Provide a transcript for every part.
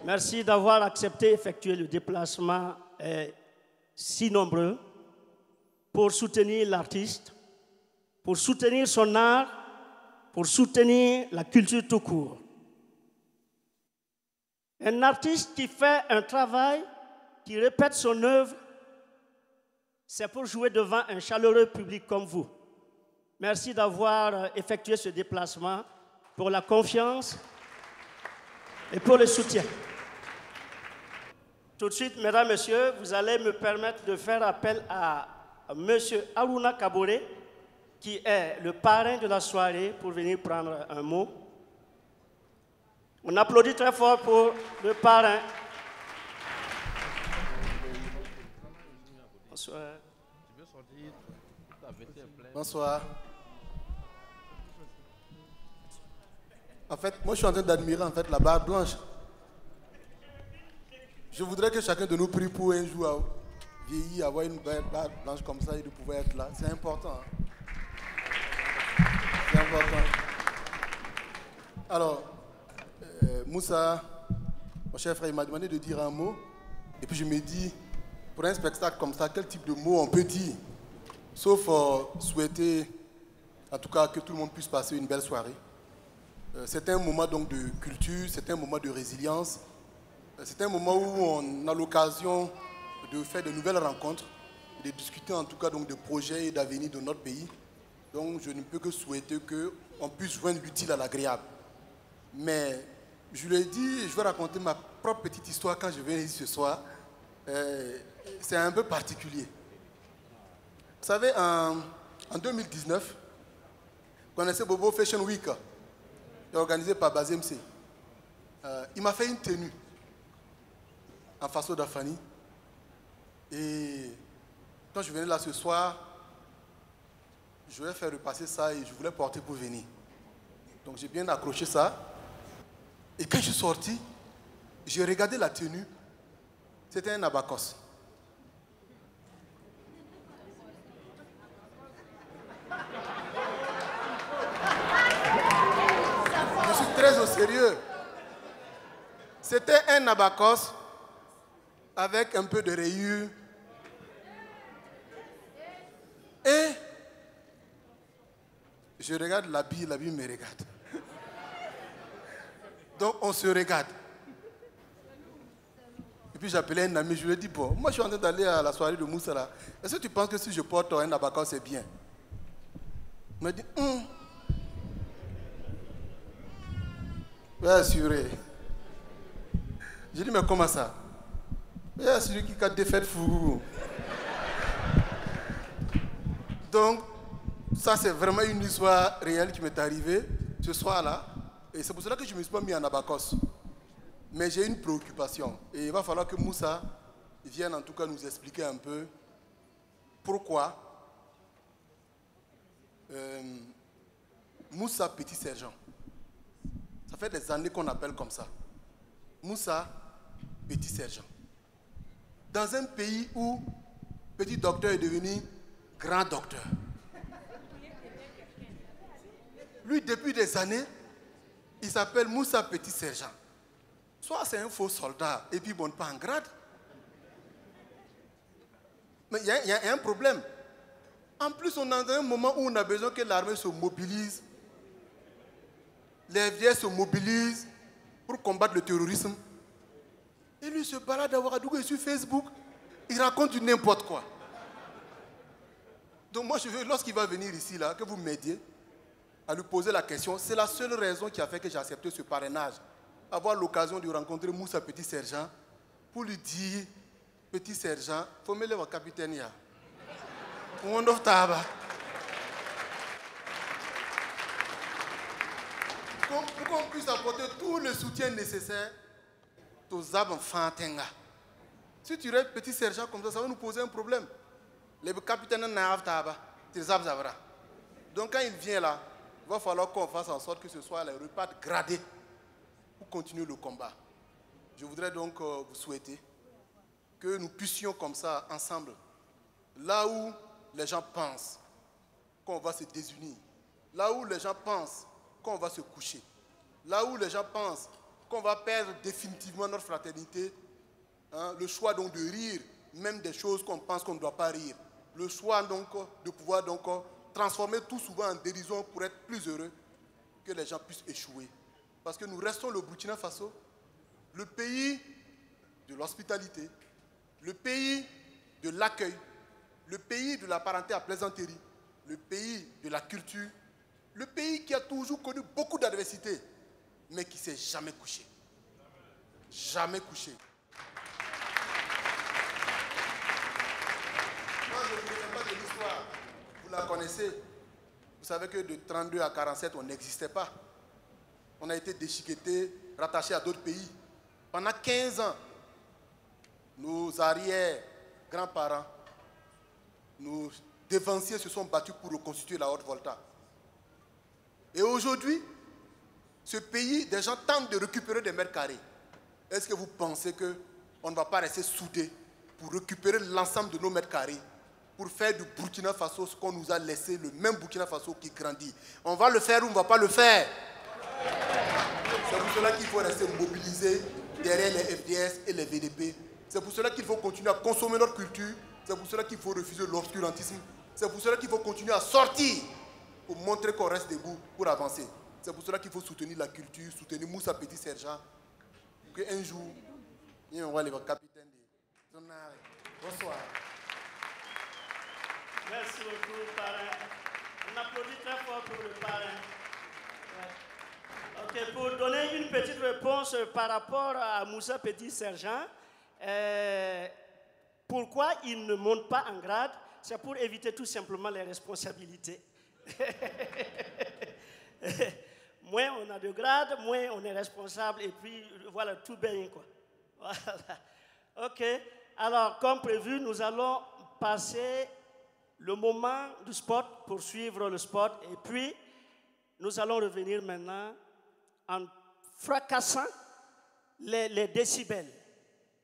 Merci d'avoir accepté d'effectuer le déplacement si nombreux pour soutenir l'artiste, pour soutenir son art, pour soutenir la culture tout court. Un artiste qui fait un travail, qui répète son œuvre, c'est pour jouer devant un chaleureux public comme vous. Merci d'avoir effectué ce déplacement pour la confiance et pour le soutien. Tout de suite, mesdames, messieurs, vous allez me permettre de faire appel à M. Aruna Kabore, qui est le parrain de la soirée, pour venir prendre un mot. On applaudit très fort pour le parrain. Bonsoir. Bonsoir. En fait, moi je suis en train d'admirer la barre blanche. Je voudrais que chacun de nous prie pour un jour vieillir, avoir une barre blanche comme ça et de pouvoir être là. C'est important. Hein? C'est important. Alors, Moussa, mon cher frère, il m'a demandé de dire un mot. Et puis je me dis, pour un spectacle comme ça, quel type de mots on peut dire? Sauf souhaiter, en tout cas, que tout le monde puisse passer une belle soirée. C'est un moment donc de culture, c'est un moment de résilience. C'est un moment où on a l'occasion de faire de nouvelles rencontres, de discuter en tout cas donc de projets et d'avenir de notre pays. Donc je ne peux que souhaiter qu'on puisse joindre l'utile à l'agréable. Mais je lui ai dit, je vais raconter ma propre petite histoire quand je viens ici ce soir. C'est un peu particulier. Vous savez, en 2019, vous connaissez Bobo Fashion Week, organisé par Bazemse. Il m'a fait une tenue en Faso d'Afani. Et quand je venais là ce soir, je vais faire repasser ça et je voulais porter pour venir. Donc j'ai bien accroché ça. Et quand je suis sorti, j'ai regardé la tenue. C'était un abacos. Je suis très au sérieux. C'était un abacos avec un peu de rayures. Et je regarde l'habit me regarde. Donc on se regarde. Et puis j'appelais un ami, je lui ai dit, bon, moi je suis en train d'aller à la soirée de Moussa là. Est-ce que tu penses que si je porte un abacos c'est bien? Il m'a dit, ouais, assuré. J'ai dit, mais comment ça? Ouais, celui qui a des fêtes fou. Donc, ça c'est vraiment une histoire réelle qui m'est arrivée ce soir-là. Et c'est pour cela que je ne me suis pas mis en abacos. Mais j'ai une préoccupation. Et il va falloir que Moussa vienne en tout cas nous expliquer un peu pourquoi Moussa Petit Sergent. Ça fait des années qu'on appelle comme ça. Moussa Petit Sergent. Dans un pays où petit docteur est devenu grand docteur. Lui, depuis des années, il s'appelle Moussa Petit Sergent. Soit c'est un faux soldat et puis bon, pas en grade. Mais il y a un problème. En plus, on est dans un moment où on a besoin que l'armée se mobilise. Les vieilles se mobilisent pour combattre le terrorisme. Et lui se balade à Ouagadougou sur Facebook. Il raconte du n'importe quoi. Donc moi, je veux, lorsqu'il va venir ici, là, que vous m'aidiez à lui poser la question. C'est la seule raison qui a fait que j'ai accepté ce parrainage. Avoir l'occasion de rencontrer Moussa Petit Sergent pour lui dire, Petit Sergent, il faut me lever au capitaine. Pour qu'on puisse apporter tout le soutien nécessaire aux enfants. Si tu restes Petit Sergent comme ça va nous poser un problème. Les capitaines n'avent pas. Donc quand il vient là, il va falloir qu'on fasse en sorte que ce soit les repas gradés pour continuer le combat. Je voudrais donc vous souhaiter que nous puissions comme ça, ensemble, là où les gens pensent qu'on va se désunir, là où les gens pensent qu'on va se coucher, là où les gens pensent qu'on va perdre définitivement notre fraternité. Hein, le choix donc de rire, même des choses qu'on pense qu'on ne doit pas rire. Le choix donc de pouvoir donc transformer tout souvent en dérision pour être plus heureux, que les gens puissent échouer. Parce que nous restons le Burkina Faso, le pays de l'hospitalité, le pays de l'accueil, le pays de la parenté à plaisanterie, le pays de la culture, le pays qui a toujours connu beaucoup d'adversité, mais qui ne s'est jamais couché. Jamais couché. Moi, je ne vous dis pas de l'histoire. Vous la connaissez. Vous savez que de 32 à 47, on n'existait pas. On a été déchiquetés, rattachés à d'autres pays. Pendant 15 ans, nos arrière-grands-parents, nos dévanciers se sont battus pour reconstituer la Haute-Volta. Et aujourd'hui, ce pays, des gens tentent de récupérer des mètres carrés. Est-ce que vous pensez qu'on ne va pas rester soudés pour récupérer l'ensemble de nos mètres carrés, pour faire du Burkina Faso ce qu'on nous a laissé, le même Burkina Faso qui grandit? On va le faire ou on ne va pas le faire? C'est pour cela qu'il faut rester mobilisé derrière les FDS et les VDP. C'est pour cela qu'il faut continuer à consommer notre culture. C'est pour cela qu'il faut refuser l'obscurantisme. C'est pour cela qu'il faut continuer à sortir pour montrer qu'on reste debout, pour avancer. C'est pour cela qu'il faut soutenir la culture, soutenir Moussa Petit Sergent. Pour qu'un jour, il y ait un capitaine de... Bonsoir. Merci beaucoup, parrain. On applaudit très fort pour le parrain. Ok, pour donner une petite réponse par rapport à Moussa Petit Sergent, pourquoi il ne monte pas en grade? C'est pour éviter tout simplement les responsabilités. Moins on a de grade, moins on est responsable, et puis voilà, tout baigne, quoi. Voilà. Ok, alors comme prévu, nous allons passer le moment du sport, pour suivre le sport, et puis nous allons revenir maintenant en fracassant les décibels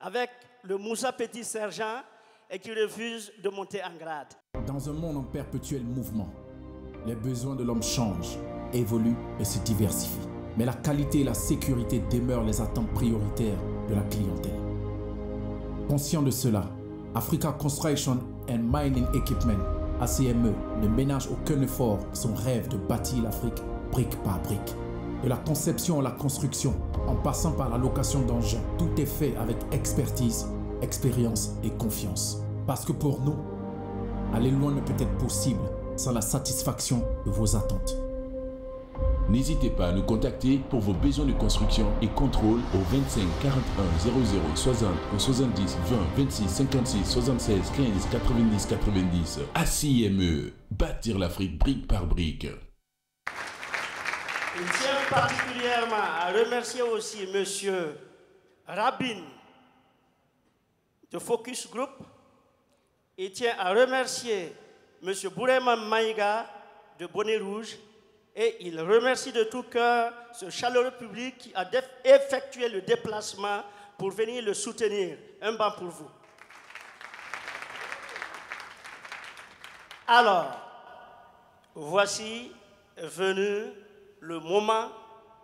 avec le Moussa Petit Sergent et qui refuse de monter en grade. Dans un monde en perpétuel mouvement, les besoins de l'homme changent, évoluent et se diversifient. Mais la qualité et la sécurité demeurent les attentes prioritaires de la clientèle. Conscient de cela, Africa Construction and Mining Equipment, ACME, ne ménage aucun effort dans son rêve de bâtir l'Afrique brique par brique. De la conception à la construction, en passant par la location d'engins, tout est fait avec expertise, expérience et confiance. Parce que pour nous, aller loin ne peut être possible sans la satisfaction de vos attentes. N'hésitez pas à nous contacter pour vos besoins de construction et contrôle au 25 41 00 60 70 20 26 56 76 15 90 90. ACME, bâtir l'Afrique brique par brique. Je tiens particulièrement à remercier aussi M. Rabin de Focus Group. Et tiens à remercier M. Bourema Maïga de Bonnet Rouge. Et il remercie de tout cœur ce chaleureux public qui a effectué le déplacement pour venir le soutenir. Un banc pour vous. Alors, voici venu le moment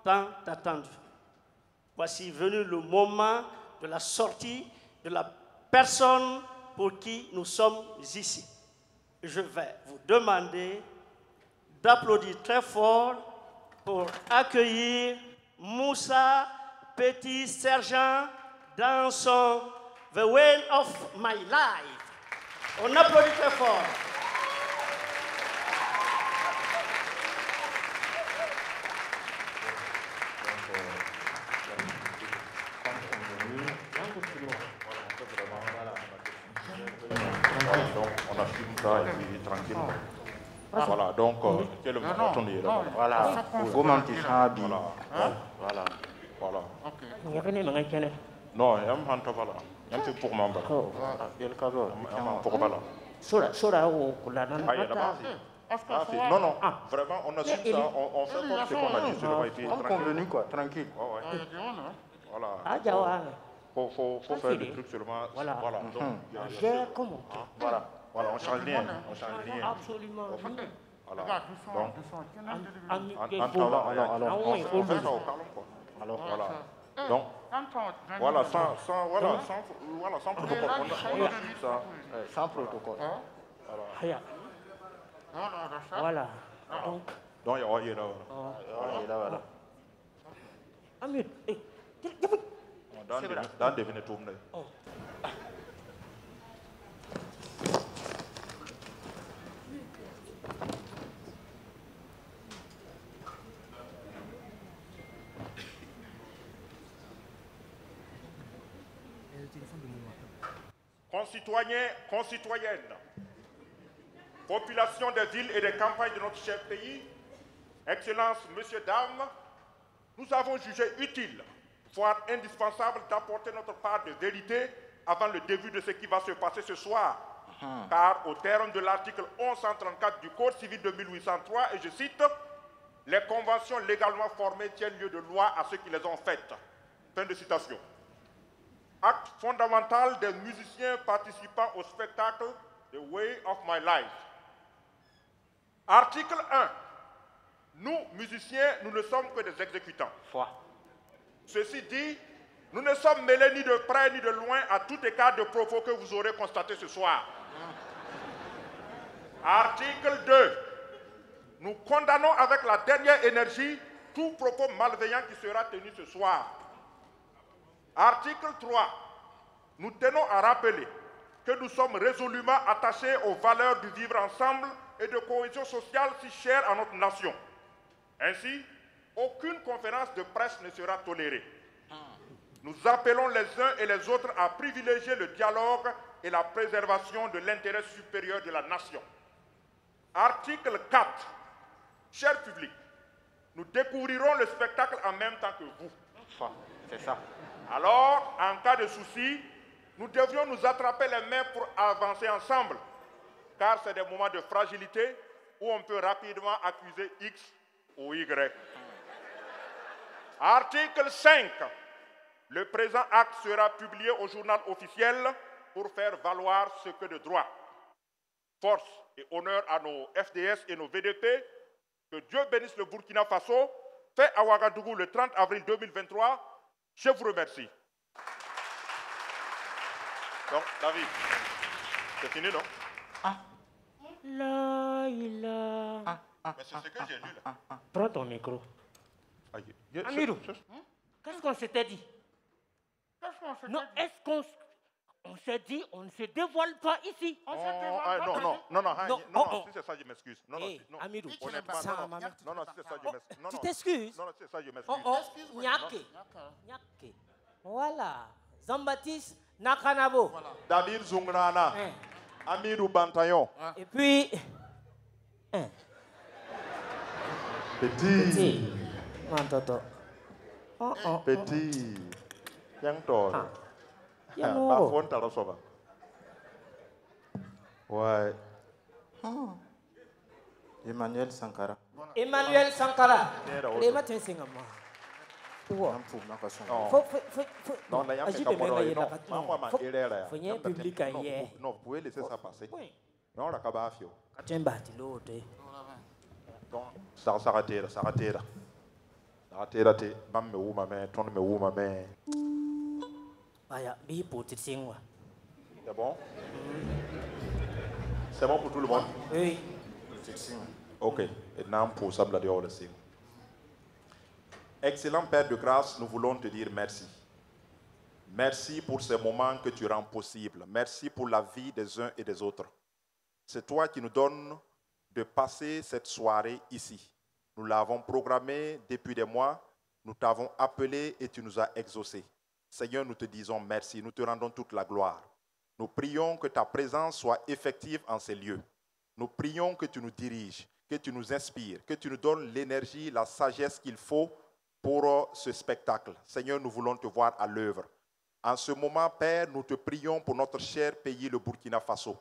tant attendu. Voici venu le moment de la sortie de la personne pour qui nous sommes ici. Je vais vous demander d'applaudir très fort pour accueillir Moussa Petit Sergent dans son The Way of My Life. On applaudit très fort. On assume ça et puis tranquille. Voilà, donc, c'est le attendez, voilà. Comment tu sens bien? Voilà, voilà. Non, il y a un peu voilà. Il y a un peu pour m'en battre. Il y a le cas pour voilà. Non, non, vraiment, on assume ça, on fait comme ce qu'on a dit sur le papier. Comme convenu, quoi, tranquille. Voilà. Faut faire des trucs seulement. Voilà. Donc, comment? Voilà. Voilà, on change rien. On change rien. Absolument. Voilà. Donc, on fait ça au calme, quoi. Alors, voilà. Donc, voilà, sans protocole. On a suivi ça. Sans protocole. Voilà. Donc, il y a là. Amir, Dans des minutes, concitoyens, concitoyennes, population des villes et des campagnes de notre cher pays, Excellences, Messieurs, Dames, nous avons jugé utile, voire indispensable, d'apporter notre part de vérité avant le début de ce qui va se passer ce soir. Car au terme de l'article 1134 du Code civil de 1803, et je cite, « Les conventions légalement formées tiennent lieu de loi à ceux qui les ont faites. » Fin de citation. Acte fondamental des musiciens participant au spectacle The Way of My Life. Article 1. Nous, musiciens, nous ne sommes que des exécutants. Ceci dit, nous ne sommes mêlés ni de près ni de loin à tout écart de propos que vous aurez constaté ce soir. Article 2. Nous condamnons avec la dernière énergie tout propos malveillant qui sera tenu ce soir. Article 3. Nous tenons à rappeler que nous sommes résolument attachés aux valeurs du vivre ensemble et de cohésion sociale si chères à notre nation. Ainsi, aucune conférence de presse ne sera tolérée. Nous appelons les uns et les autres à privilégier le dialogue et la préservation de l'intérêt supérieur de la nation. Article 4. Cher public, nous découvrirons le spectacle en même temps que vous. C'est ça. Alors, en cas de souci, nous devrions nous attraper les mains pour avancer ensemble, car c'est des moments de fragilité où on peut rapidement accuser X ou Y. Article 5. Le présent acte sera publié au journal officiel pour faire valoir ce que de droit. Force et honneur à nos FDS et nos VDP, que Dieu bénisse le Burkina Faso, fait à Ouagadougou le 30 avril 2023. Je vous remercie. Donc, David, c'est fini, non? Mais c'est ce que j'ai lu, là. Prends ton micro. Amirou, qu'est-ce qu'on s'était dit? Non, est-ce qu'on s'est dit on ne se dévoile pas ici? Non, si c'est ça, je m'excuse. Non, Amirou, honnêtement, non, si c'est ça, je m'excuse. Tu t'excuses? Non, si c'est ça, je m'excuse. Nyake. Voilà. Jean-Baptiste Nakanabo. David Zungrana. Amirou Bantayon. Et puis... Petit. Petit. Yang tol. Bafon Tarasoba. Ouais. Emmanuel Sankara. Emmanuel Sankara. Les matins, c'est un Non, vous pouvez laisser ça passer. Non, la cabafio. Donc, ça s'arrêtera. Ça arrêtera, maman me ou maman, ton me ou maman. C'est bon? C'est bon pour tout le monde? Oui. Ok, maintenant pour ça, le signe. Excellent Père de grâce, nous voulons te dire merci. Merci pour ces moments que tu rends possibles. Merci pour la vie des uns et des autres. C'est toi qui nous donnes de passer cette soirée ici. Nous l'avons programmée depuis des mois. Nous t'avons appelé et tu nous as exaucés. Seigneur, nous te disons merci. Nous te rendons toute la gloire. Nous prions que ta présence soit effective en ces lieux. Nous prions que tu nous diriges, que tu nous inspires, que tu nous donnes l'énergie, la sagesse qu'il faut pour ce spectacle. Seigneur, nous voulons te voir à l'œuvre. En ce moment, Père, nous te prions pour notre cher pays, le Burkina Faso.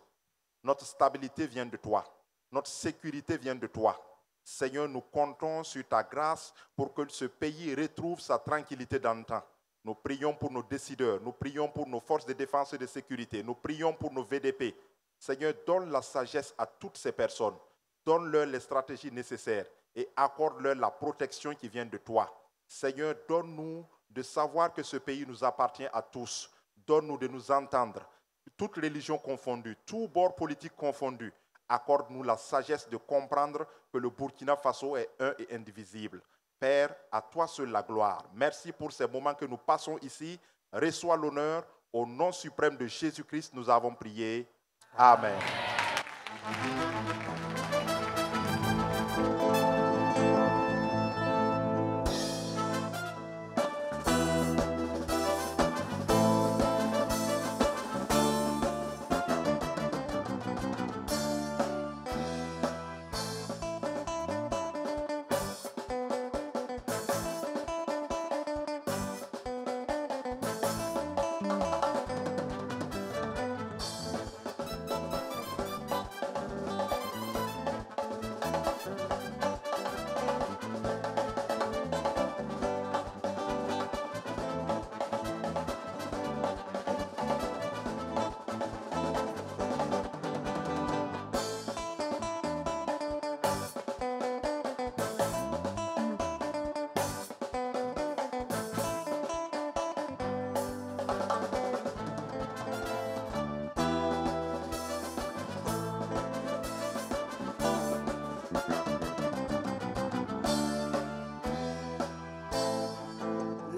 Notre stabilité vient de toi. Notre sécurité vient de toi. Seigneur, nous comptons sur ta grâce pour que ce pays retrouve sa tranquillité dans le temps. Nous prions pour nos décideurs, nous prions pour nos forces de défense et de sécurité, nous prions pour nos VDP. Seigneur, donne la sagesse à toutes ces personnes. Donne-leur les stratégies nécessaires et accorde-leur la protection qui vient de toi. Seigneur, donne-nous de savoir que ce pays nous appartient à tous. Donne-nous de nous entendre, toutes religions confondues, tous bords politiques confondus. Accorde-nous la sagesse de comprendre que le Burkina Faso est un et indivisible. Père, à toi seul la gloire. Merci pour ces moments que nous passons ici. Reçois l'honneur. Au nom suprême de Jésus-Christ, nous avons prié. Amen.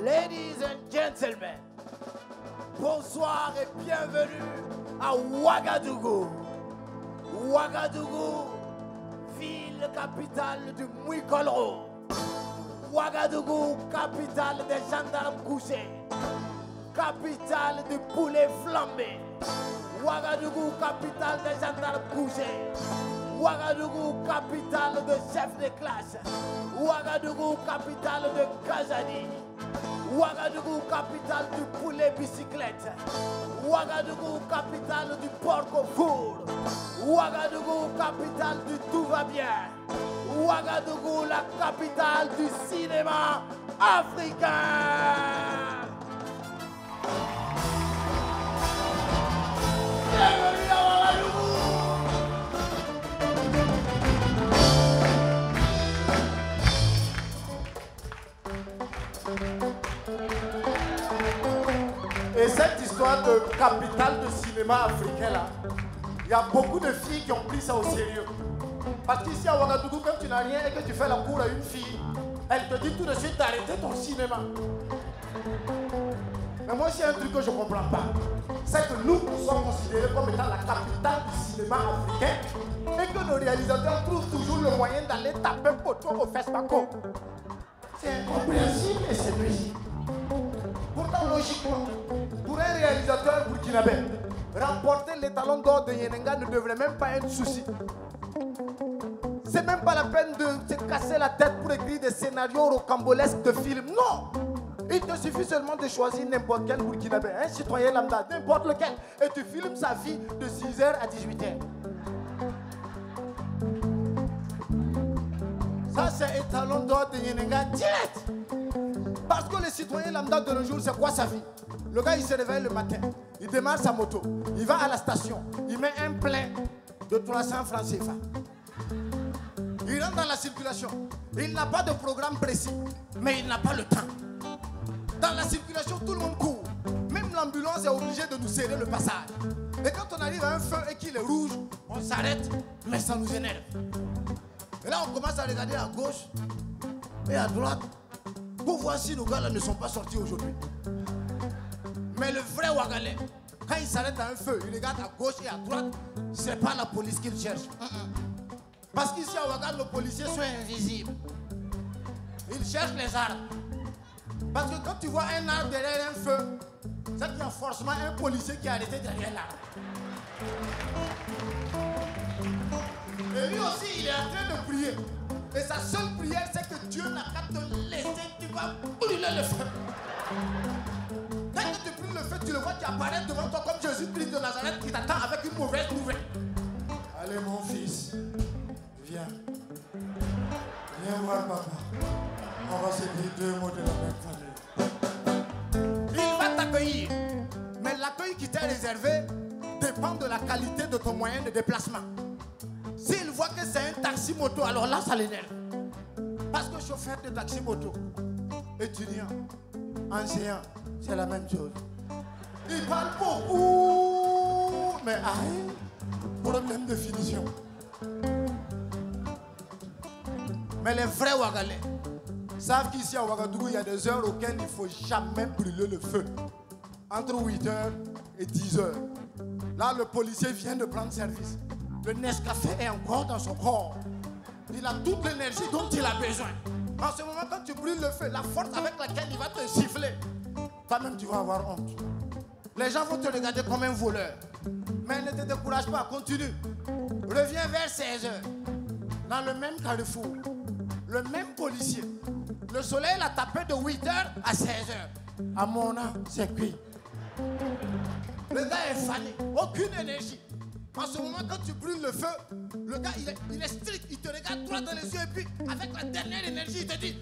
Ladies and gentlemen, bonsoir et bienvenue à Ouagadougou. Ouagadougou, ville capitale du Mouikolro. Ouagadougou, capitale des gendarmes couchés. Capitale du poulet flambé. Ouagadougou, capitale des gendarmes couchés. Ouagadougou, capitale de chefs de classe. Ouagadougou, capitale de Kazadi. Ouagadougou, capitale du poulet bicyclette. Ouagadougou, capitale du porc au four. Ouagadougou, capitale du tout va bien. Ouagadougou, la capitale du cinéma africain. Bienvenue à Ouagadougou. Et cette histoire de capitale de cinéma africain là, il y a beaucoup de filles qui ont pris ça au sérieux. Parce qu'ici à Ouagadougou, quand tu n'as rien et que tu fais la cour à une fille, elle te dit tout de suite d'arrêter ton cinéma. Mais moi, c'est un truc que je ne comprends pas. C'est que nous sommes considérés comme étant la capitale du cinéma africain et que nos réalisateurs trouvent toujours le moyen d'aller taper poteau au FESPACO. C'est incompréhensible et c'est nuisible. Pourtant, logiquement, pour un réalisateur burkinabé, remporter l'étalon d'or de Yenenga ne devrait même pas être un souci. C'est même pas la peine de se casser la tête pour écrire des scénarios rocambolesques de films. Non! Il te suffit seulement de choisir n'importe quel burkinabé, un citoyen lambda, n'importe lequel, et tu filmes sa vie de 6h à 18h. Ça, c'est étalon d'or de Yenenga direct. Parce que le citoyen lambda de nos jours, c'est quoi sa vie? Le gars, il se réveille le matin, il démarre sa moto, il va à la station, il met un plein de 300 francs CFA. Il rentre dans la circulation. Il n'a pas de programme précis, mais il n'a pas le temps. Dans la circulation, tout le monde court. Même l'ambulance est obligée de nous serrer le passage. Et quand on arrive à un feu et qu'il est rouge, on s'arrête, mais ça nous énerve. Et là, on commence à regarder à gauche et à droite pour voir si nos gars-là ne sont pas sortis aujourd'hui. Mais le vrai Ouagalais, quand il s'arrête à un feu, il regarde à gauche et à droite, c'est pas la police qu'il cherche. Parce qu'ici à Ouaga, nos policiers sont invisibles. Ils cherchent les armes. Parce que quand tu vois un arbre derrière un feu, c'est qu'il y a forcément un policier qui est arrêté derrière l'arbre. Et lui aussi, il est en train de prier. Et sa seule prière, c'est que Dieu n'a qu'à te laisser, tu vas brûler le feu. Dès que tu brûles le feu, tu le vois qui apparaît devant toi comme Jésus-Christ de Nazareth qui t'attend avec une mauvaise nouvelle. Allez mon fils, viens. Viens voir papa. On va se dire 2 mots de la même famille. Il va t'accueillir. Mais l'accueil qui t'est réservé dépend de la qualité de ton moyen de déplacement. S'il voit que c'est un taxi-moto, alors là, ça l'énerve. Parce que chauffeur de taxi-moto, étudiant, enseignant, c'est la même chose. Il parle beaucoup, mais problème de finition. Mais les vrais Ouagalais savent qu'ici à Ouagadougou, il y a des heures auxquelles il ne faut jamais brûler le feu. Entre 8h et 10h. Là, le policier vient de prendre service. Le Nescafé est encore dans son corps. Il a toute l'énergie dont il a besoin. En ce moment, quand tu brûles le feu, la force avec laquelle il va te siffler, toi-même, tu vas avoir honte. Les gens vont te regarder comme un voleur. Mais ne te décourage pas, continue. Reviens vers 16h. Dans le même carrefour, le même policier. Le soleil l'a tapé de 8h à 16h. À mon âme, c'est cuit. Le gars est fané, aucune énergie. En ce moment, quand tu brûles le feu, le gars, il est strict, il te regarde droit dans les yeux et puis, avec la dernière énergie, il te dit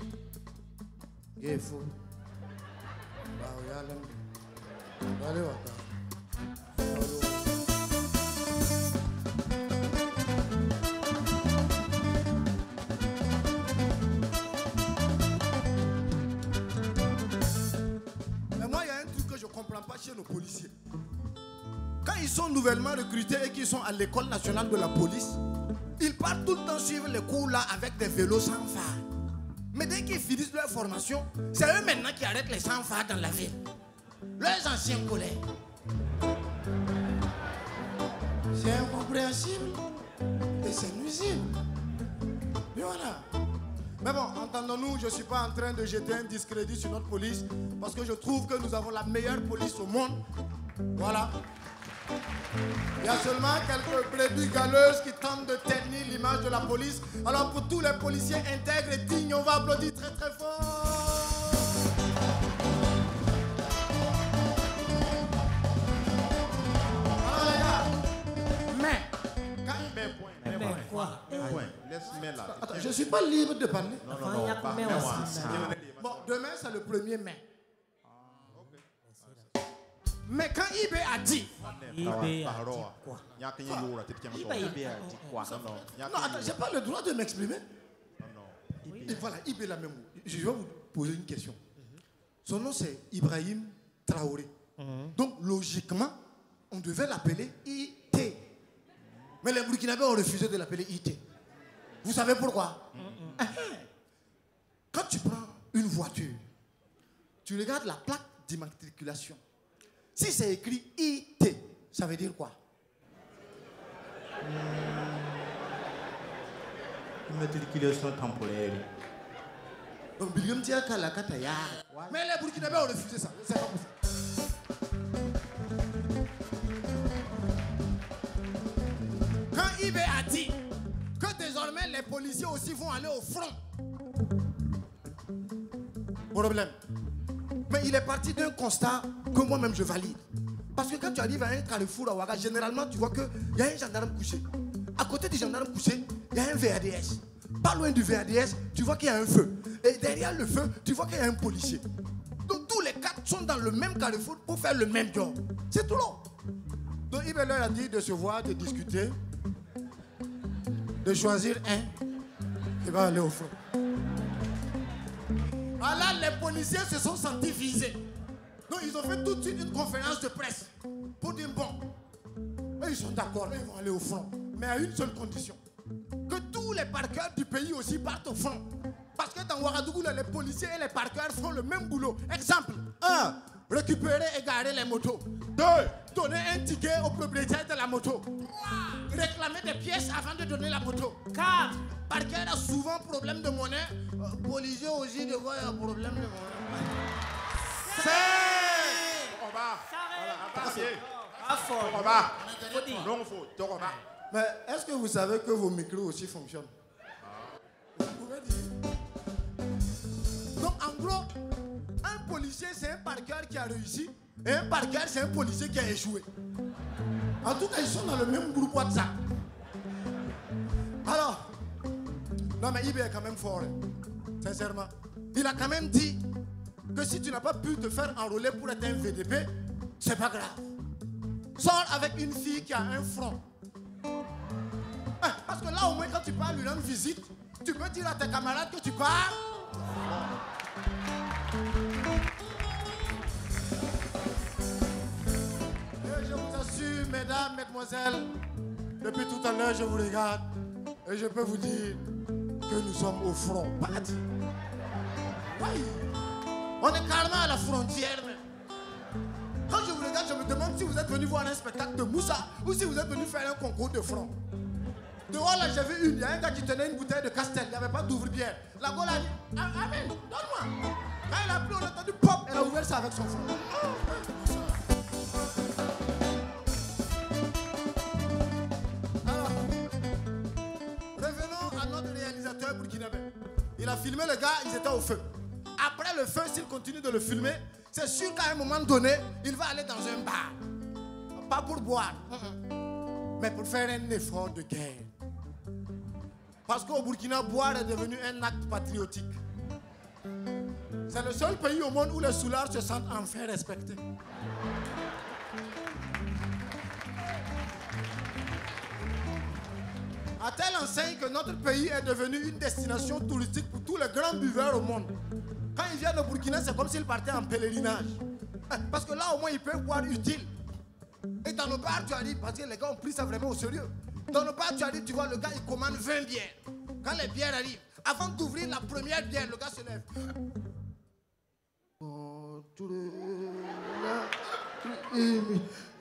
il est fou. Mais moi, il y a un truc que je ne comprends pas chez nos policiers. Quand ils sont nouvellement recrutés et qu'ils sont à l'école nationale de la police, ils partent tout le temps suivre les cours là avec des vélos sans phare. Mais dès qu'ils finissent leur formation, c'est eux maintenant qui arrêtent les sans phare dans la ville. Leurs anciens collègues. C'est incompréhensible et c'est nuisible. Mais voilà. Mais bon, entendons-nous, je ne suis pas en train de jeter un discrédit sur notre police parce que je trouve que nous avons la meilleure police au monde. Voilà. Il y a seulement quelques brebis galeuses qui tentent de ternir l'image de la police. Alors pour tous les policiers intègres et dignes, on va applaudir très très fort. Alors les gars, Laisse-moi là. Attends, je ne suis pas libre de parler. Non. Bon, demain c'est le 1er mai. Mais quand IB a dit... quoi? Non, attends, j'ai pas le droit de m'exprimer. Et voilà, IB la même. Je vais vous poser une question. Son nom c'est Ibrahim Traoré. Donc logiquement, on devait l'appeler IT. Mais les Burkinabés ont refusé de l'appeler IT. Vous savez pourquoi? Quand tu prends une voiture, tu regardes la plaque d'immatriculation. Si c'est écrit IT, ça veut dire quoi? Immatriculation temporaire. Donc, mais les Burkinabés ont refusé ça. C'est pas possible. Quand IB a dit que désormais les policiers aussi vont aller au front, problème. Mais il est parti d'un constat que moi-même je valide. Parce que quand tu arrives à un carrefour à Ouaga, généralement tu vois qu'il y a un gendarme couché. À côté du gendarme couché, il y a un VADS. Pas loin du VADS, tu vois qu'il y a un feu. Et derrière le feu, tu vois qu'il y a un policier. Donc tous les quatre sont dans le même carrefour pour faire le même job. C'est tout long. Donc il leur a dit de se voir, de discuter, de choisir un qui va aller au front. Alors les policiers se sont sentis visés. Donc ils ont fait tout de suite une conférence de presse pour dire bon, ils sont d'accord, ils vont aller au front. Mais à une seule condition, que tous les parqueurs du pays aussi partent au front. Parce que dans Ouagadougou, les policiers et les parqueurs font le même boulot. Exemple, 1. Récupérer et garer les motos. 2. Donner un ticket au propriétaire de la moto. 3. Réclamer des pièces avant de donner la moto. 4. Parqueur a souvent problème de monnaie. Policier aussi, de voir un problème de monnaie. 5. Mais est-ce que vous savez que vos micros aussi fonctionnent? Vous pouvez dire. Donc en gros, un policier c'est un parqueur qui a réussi et un parqueur c'est un policier qui a échoué. En tout cas, ils sont dans le même groupe WhatsApp. Alors, non mais IB est quand même fort, sincèrement. Il a quand même dit que si tu n'as pas pu te faire enrôler pour être un VDP, c'est pas grave. Sors avec une fille qui a un front. Parce que là, au moins, quand tu pars lui rendre visite, tu peux dire à tes camarades que tu pars. mesdemoiselles, depuis tout à l'heure, je vous regarde et je peux vous dire que nous sommes au front. Pas dit. Oui. On est carrément à la frontière. Quand je vous regarde, je me demande si vous êtes venu voir un spectacle de Moussa ou si vous êtes venu faire un concours de front. Dehors, là, j'avais une. Il y a un gars qui tenait une bouteille de Castel. Il n'y avait pas d'ouvre-bière. La Gaule a dit Amen, donne-moi. Quand elle a pris, on a entendu pop. Elle a ouvert ça avec son front. Alors, revenons à notre réalisateur burkinabé. Il a filmé le gars, ils étaient au feu. Après le feu, s'il continue de le filmer, c'est sûr qu'à un moment donné, il va aller dans un bar. Pas pour boire, mais pour faire un effort de guerre. Parce qu'au Burkina, boire est devenu un acte patriotique. C'est le seul pays au monde où les soulards se sentent enfin respectés. À telle enseigne que notre pays est devenu une destination touristique pour tous les grands buveurs au monde. Quand ils viennent au Burkina, c'est comme s'ils partaient en pèlerinage. Parce que là, au moins, ils peuvent boire utile. Et dans le bar, tu arrives, parce que les gars ont pris ça vraiment au sérieux. Dans le bar, tu arrives, tu vois, le gars, il commande 20 bières. Quand les bières arrivent, avant d'ouvrir la première bière, le gars se lève.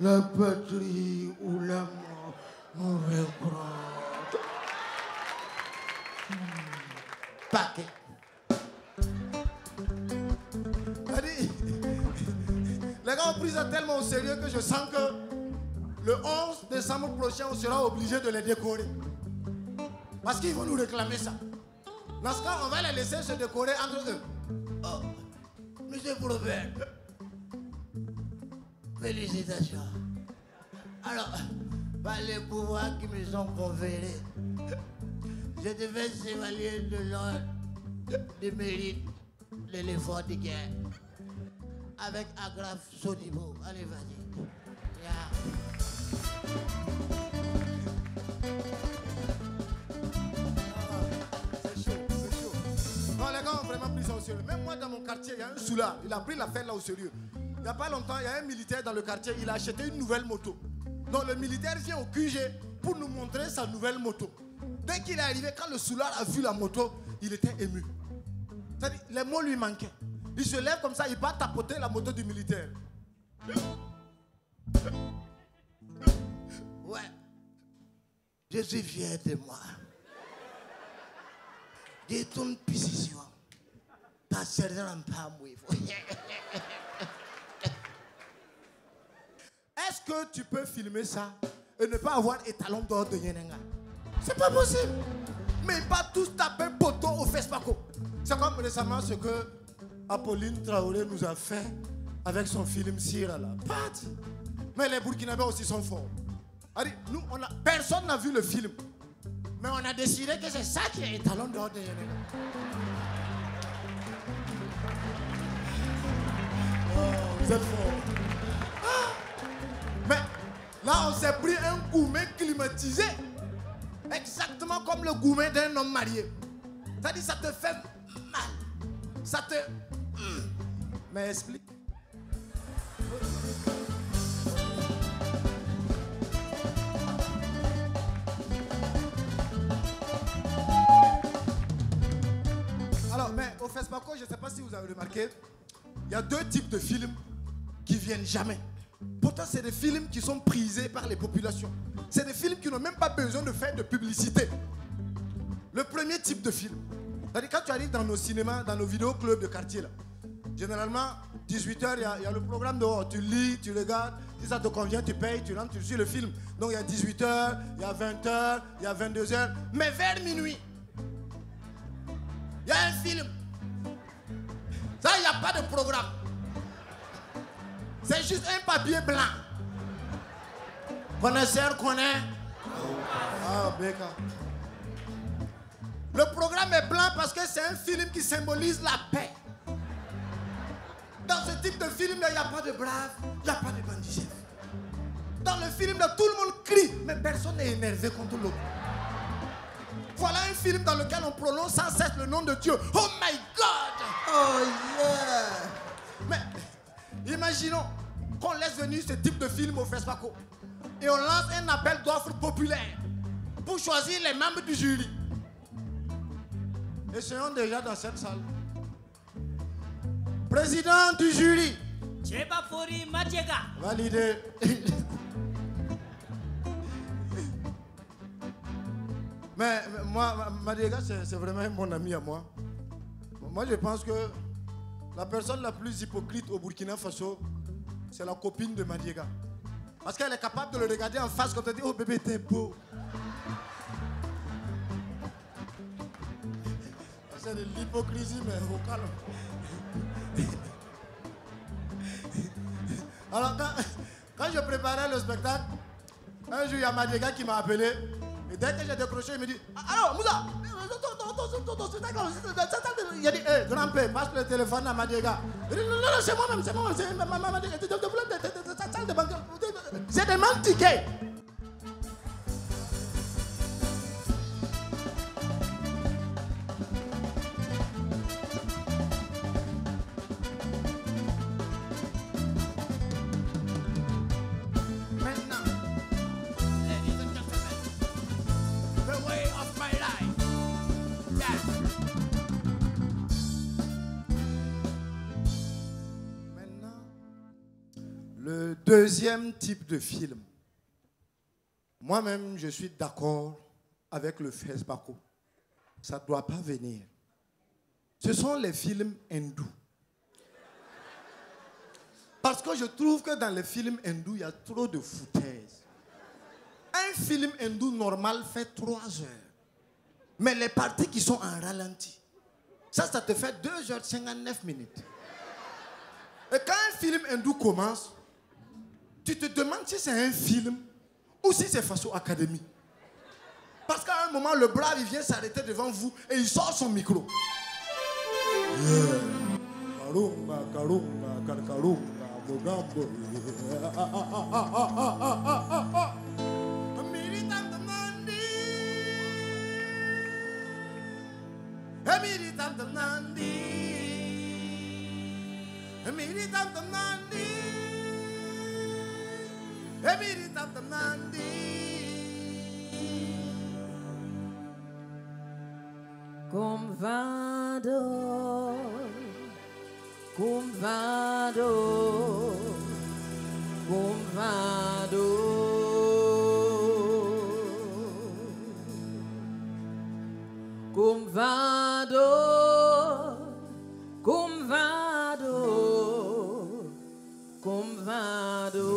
La patrie ou la mort, mon paquet. Les gars ont pris ça tellement au sérieux que je sens que le 11 décembre prochain, on sera obligé de les décorer. Parce qu'ils vont nous réclamer ça. Dans ce cas, on va les laisser se décorer entre eux. Oh, monsieur Robert, félicitations. Alors, par les pouvoirs qui me sont conférés, je devais chevalier de l'ordre de mérite de l'effort de guerre. Avec Agraf Sodibo. Allez, vas-y. C'est chaud, c'est chaud. Non, les gars ont vraiment pris ça au sérieux. Même moi, dans mon quartier, il y a un soulard. Il a pris l'affaire là au sérieux. Il n'y a pas longtemps, il y a un militaire dans le quartier. Il a acheté une nouvelle moto. Donc, le militaire vient au QG pour nous montrer sa nouvelle moto. Dès qu'il est arrivé, quand le soulard a vu la moto, il était ému. C'est-à-dire, les mots lui manquaient. Il se lève comme ça, il va tapoter la moto du militaire. Ouais, je suis fier de moi. J'ai ton position. Ta servante n'a pas mouillé. Est-ce que tu peux filmer ça et ne pas avoir étalon d'or de Yenenga? C'est pas possible. Mais pas tous taper poteau au Facebook. C'est comme récemment ce que Apolline Traoré nous a fait avec son film Sira là. Mais les Burkinabés aussi sont forts. Allez, nous, personne n'a vu le film. Mais on a décidé que c'est ça qui est étalon d'or de Yenenga. Oh, vous êtes forts. Ah. Mais là, on s'est pris un gourmet climatisé. Exactement comme le gourmet d'un homme marié. C'est-à-dire, ça te fait mal. Ça te... Mais explique. Alors, mais au FESPACO, je ne sais pas si vous avez remarqué, il y a deux types de films qui viennent jamais. Pourtant, c'est des films qui sont prisés par les populations. C'est des films qui n'ont même pas besoin de faire de publicité. Le premier type de film, c'est-à-dire quand tu arrives dans nos cinémas, dans nos vidéoclubs de quartier, là, généralement, 18h, il y a le programme dehors. Tu lis, tu regardes. Si ça te convient, tu payes, tu rentres, tu suis le film. Donc il y a 18h, il y a 20h, il y a 22h. Mais vers minuit, il y a un film. Ça, il n'y a pas de programme. C'est juste un papier blanc. Connaisseur connaît. Ah, Beka. Le programme est blanc parce que c'est un film qui symbolise la paix. Dans ce type de film, il n'y a pas de braves, il n'y a pas de bandits. Dans le film, tout le monde crie, mais personne n'est énervé contre l'autre. Voilà un film dans lequel on prononce sans cesse le nom de Dieu. Oh my God! Oh yeah! Mais imaginons qu'on laisse venir ce type de film au FESPACO. et on lance un appel d'offres populaire pour choisir les membres du jury. Essayons déjà dans cette salle. Président du jury. Validé. Mais moi, Madiega, c'est vraiment mon ami à moi. Moi, je pense que la personne la plus hypocrite au Burkina Faso, c'est la copine de Madiega. Parce qu'elle est capable de le regarder en face quand elle dit « Oh bébé, t'es beau ». C'est de l'hypocrisie, mais au calme. Alors, quand je préparais le spectacle, un jour, il y a Madiega qui m'a appelé. Et dès que j'ai décroché, il me dit alors, Moussa, il a dit hé, grand-père, passe le téléphone à Madiega. Il dit non, c'est moi-même, c'est moi-même. J'ai des mêmes tickets. Le deuxième type de film. Moi-même, je suis d'accord avec le FESPACO. Ça ne doit pas venir. Ce sont les films hindous. Parce que je trouve que dans les films hindous, il y a trop de foutaise. Un film hindou normal fait 3 heures. Mais les parties qui sont en ralenti, ça te fait 2h59 minutes. Et quand un film hindou commence, tu te demandes si c'est un film ou si c'est Faso Academy. Parce qu'à un moment, le brave, il vient s'arrêter devant vous et il sort son micro. Karunga, karunga, karunga, mogambo. Militant Nandi. Militant Nandi. Militant Nandi. Militant Nandi. Convado, convado, convado, convado, convado, convado.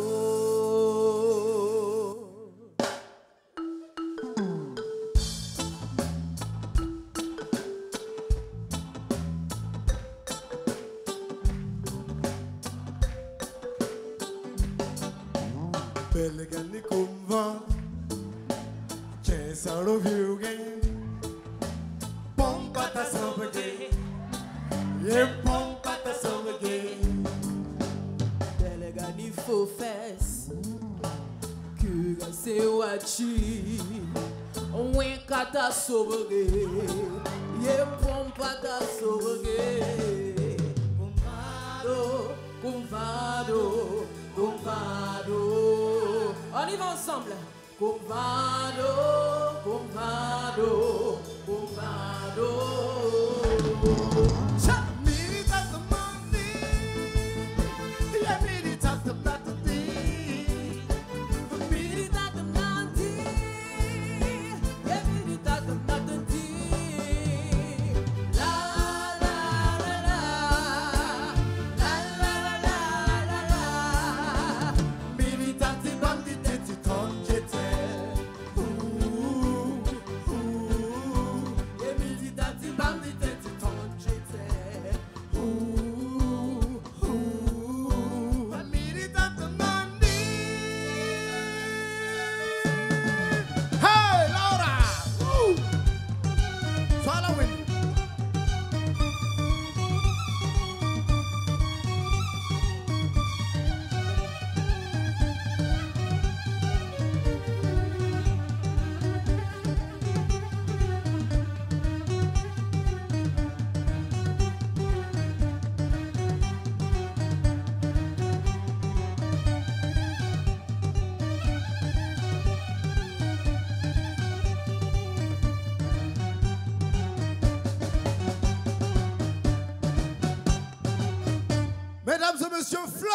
Belegani kumva, chesaro viuge, pompata sobege, ye pompata sobege. Belegani fofes, kuga se wachi, wenkata sobege, ye pompata sobege. Convado, convado, convado. On y va ensemble. Convado, convado, convado. Militant Nandi, yeah, militant Nandi. Militant Nandi, yeah, militant Nandi. La la la la, la la la la la. Militant Nandi, t'es ton Yeah, militant Nandi.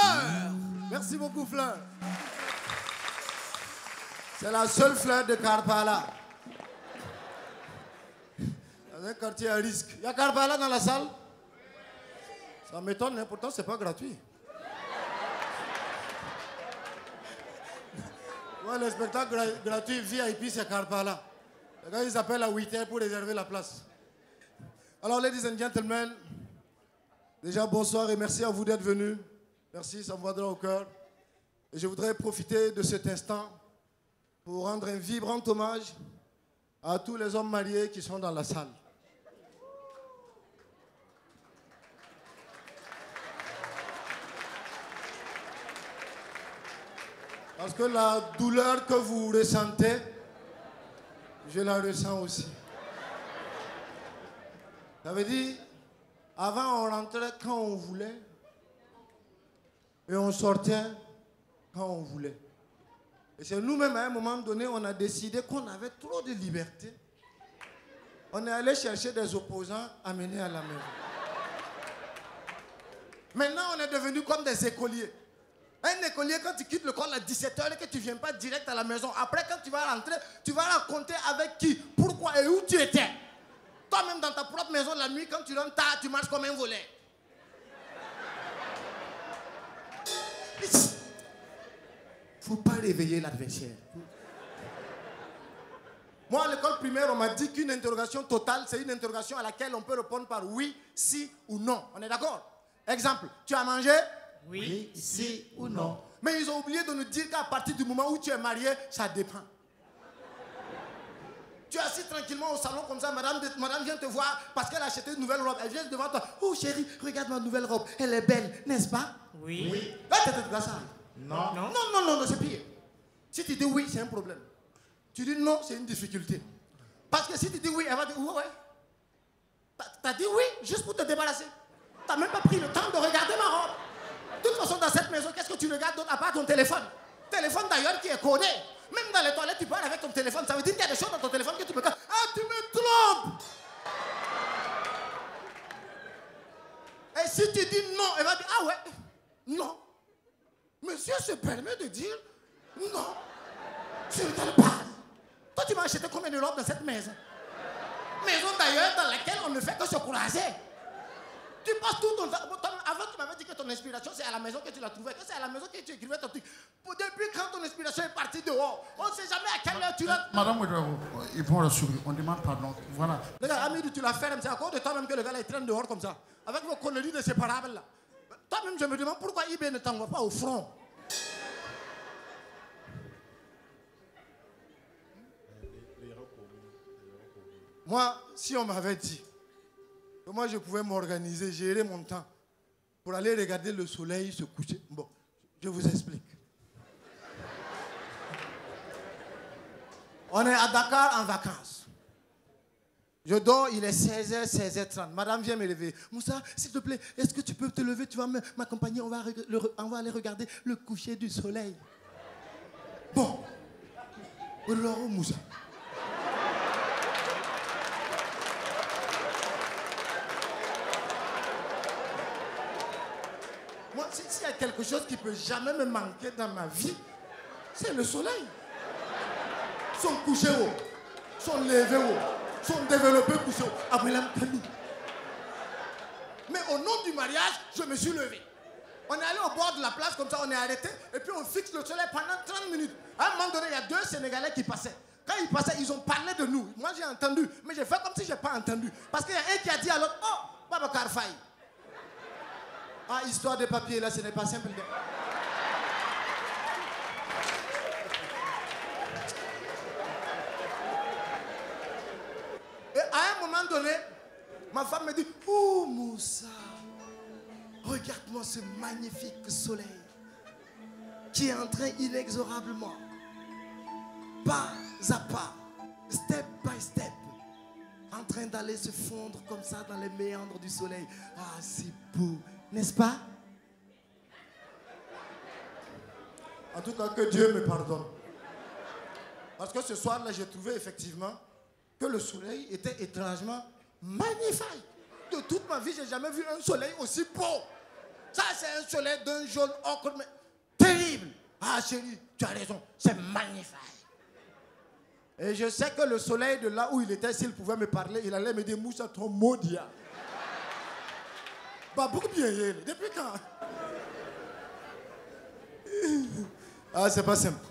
Fleur. Merci beaucoup, Fleur. C'est la seule fleur de Karpala. Dans un quartier à risque. Il y a Karpala dans la salle? Ça m'étonne, hein, pourtant c'est pas gratuit. Ouais, le spectacle gratuit VIP, c'est Karpala. Les gars, ils appellent à 8h pour réserver la place. Alors, ladies and gentlemen, déjà bonsoir et merci à vous d'être venus. Merci, ça me va droit au cœur. Et je voudrais profiter de cet instant pour rendre un vibrant hommage à tous les hommes mariés qui sont dans la salle. Parce que la douleur que vous ressentez, je la ressens aussi. Ça veut dire, avant on rentrait quand on voulait et on sortait quand on voulait. Et c'est nous-mêmes à un moment donné, on a décidé qu'on avait trop de liberté. On est allé chercher des opposants à mener à la maison. Maintenant, on est devenus comme des écoliers. Un écolier, quand tu quittes le corps à 17h et que tu ne viens pas direct à la maison, après quand tu vas rentrer, tu vas raconter avec qui, pourquoi et où tu étais. Toi-même dans ta propre maison la nuit, quand tu rentres tard, tu marches comme un volet. Il ne faut pas réveiller l'adversaire. Moi, à l'école primaire, on m'a dit qu'une interrogation totale, c'est une interrogation à laquelle on peut répondre par oui, si ou non. On est d'accord? Exemple, tu as mangé? Oui, si ou non. Mais ils ont oublié de nous dire qu'à partir du moment où tu es marié, ça dépend. Tu es assis tranquillement au salon comme ça, madame vient te voir parce qu'elle a acheté une nouvelle robe. Elle vient devant toi. Oh chérie, regarde ma nouvelle robe. Elle est belle, n'est-ce pas? Oui. Oui. Non. Non, c'est pire. Si tu dis oui, c'est un problème. Tu dis non, c'est une difficulté. Parce que si tu dis oui, elle va dire ouais. T'as dit oui juste pour te débarrasser. T'as même pas pris le temps de regarder ma robe. De toute façon, dans cette maison, qu'est-ce que tu regardes d'autre à part ton téléphone? Téléphone d'ailleurs qui est codé. Même dans les toilettes, tu parles avec ton téléphone. Ça veut dire qu'il y a des choses dans ton téléphone que tu peux... Ah, tu me trompes! Et si tu dis non, elle va dire, ah ouais, non. Monsieur se permet de dire non. Je ne donne pas. Toi, tu m'as acheté combien de robes dans cette maison? Maison d'ailleurs dans laquelle on ne fait que se croiser. Tu passes tout ton temps. Avant, tu m'avais dit que ton inspiration, c'est à la maison que tu la trouvais, que c'est à la maison que tu écrivais ton truc. Depuis quand ton inspiration est partie dehors, on ne sait jamais à quelle heure tu l'as. Madame, ils vont le sourire. On demande pardon. Voilà. Regarde, Amidou, tu la fermes. C'est à cause de toi-même que le gars là, il traîne dehors comme ça. Avec vos conneries de séparables là. Toi-même, je me demande pourquoi IB ne t'envoie pas au front. Moi, si on m'avait dit que moi je pouvais m'organiser, gérer mon temps pour aller regarder le soleil se coucher. Bon, je vous explique. On est à Dakar en vacances. Je dors, il est 16h, 16h30. Madame vient me lever. Moussa, s'il te plaît, est-ce que tu peux te lever? Tu vas m'accompagner, on va aller regarder le coucher du soleil. Bon. Alors, Moussa. Moi, s'il y a quelque chose qui ne peut jamais me manquer dans ma vie, c'est le soleil. Son coucher haut, son lever haut, son développé coucher haut. Après la mais au nom du mariage, je me suis levé. On est allé au bord de la place, comme ça, on est arrêté, et puis on fixe le soleil pendant 30 minutes. À un moment donné, il y a 2 Sénégalais qui passaient. Quand ils passaient, ils ont parlé de nous. Moi, j'ai entendu, mais j'ai fait comme si je n'ai pas entendu. Parce qu'il y a un qui a dit à l'autre, oh, Babacar Faye. Ah, histoire de papier, là, ce n'est pas simple. Et à un moment donné, ma femme me dit, oh Moussa, regarde-moi ce magnifique soleil qui est en train inexorablement, pas à pas, step by step, en train d'aller se fondre comme ça dans les méandres du soleil. Ah, c'est beau, n'est-ce pas? En tout cas, que Dieu me pardonne. Parce que ce soir-là, j'ai trouvé effectivement que le soleil était étrangement magnifique. De toute ma vie, je n'ai jamais vu un soleil aussi beau. Ça, c'est un soleil d'un jaune ocre, mais terrible. Ah, chérie, tu as raison, c'est magnifique. Et je sais que le soleil de là où il était, s'il pouvait me parler, il allait me dire, Moussa, ton maudit. Bah, beaucoup bien, depuis quand? Ah, c'est pas simple.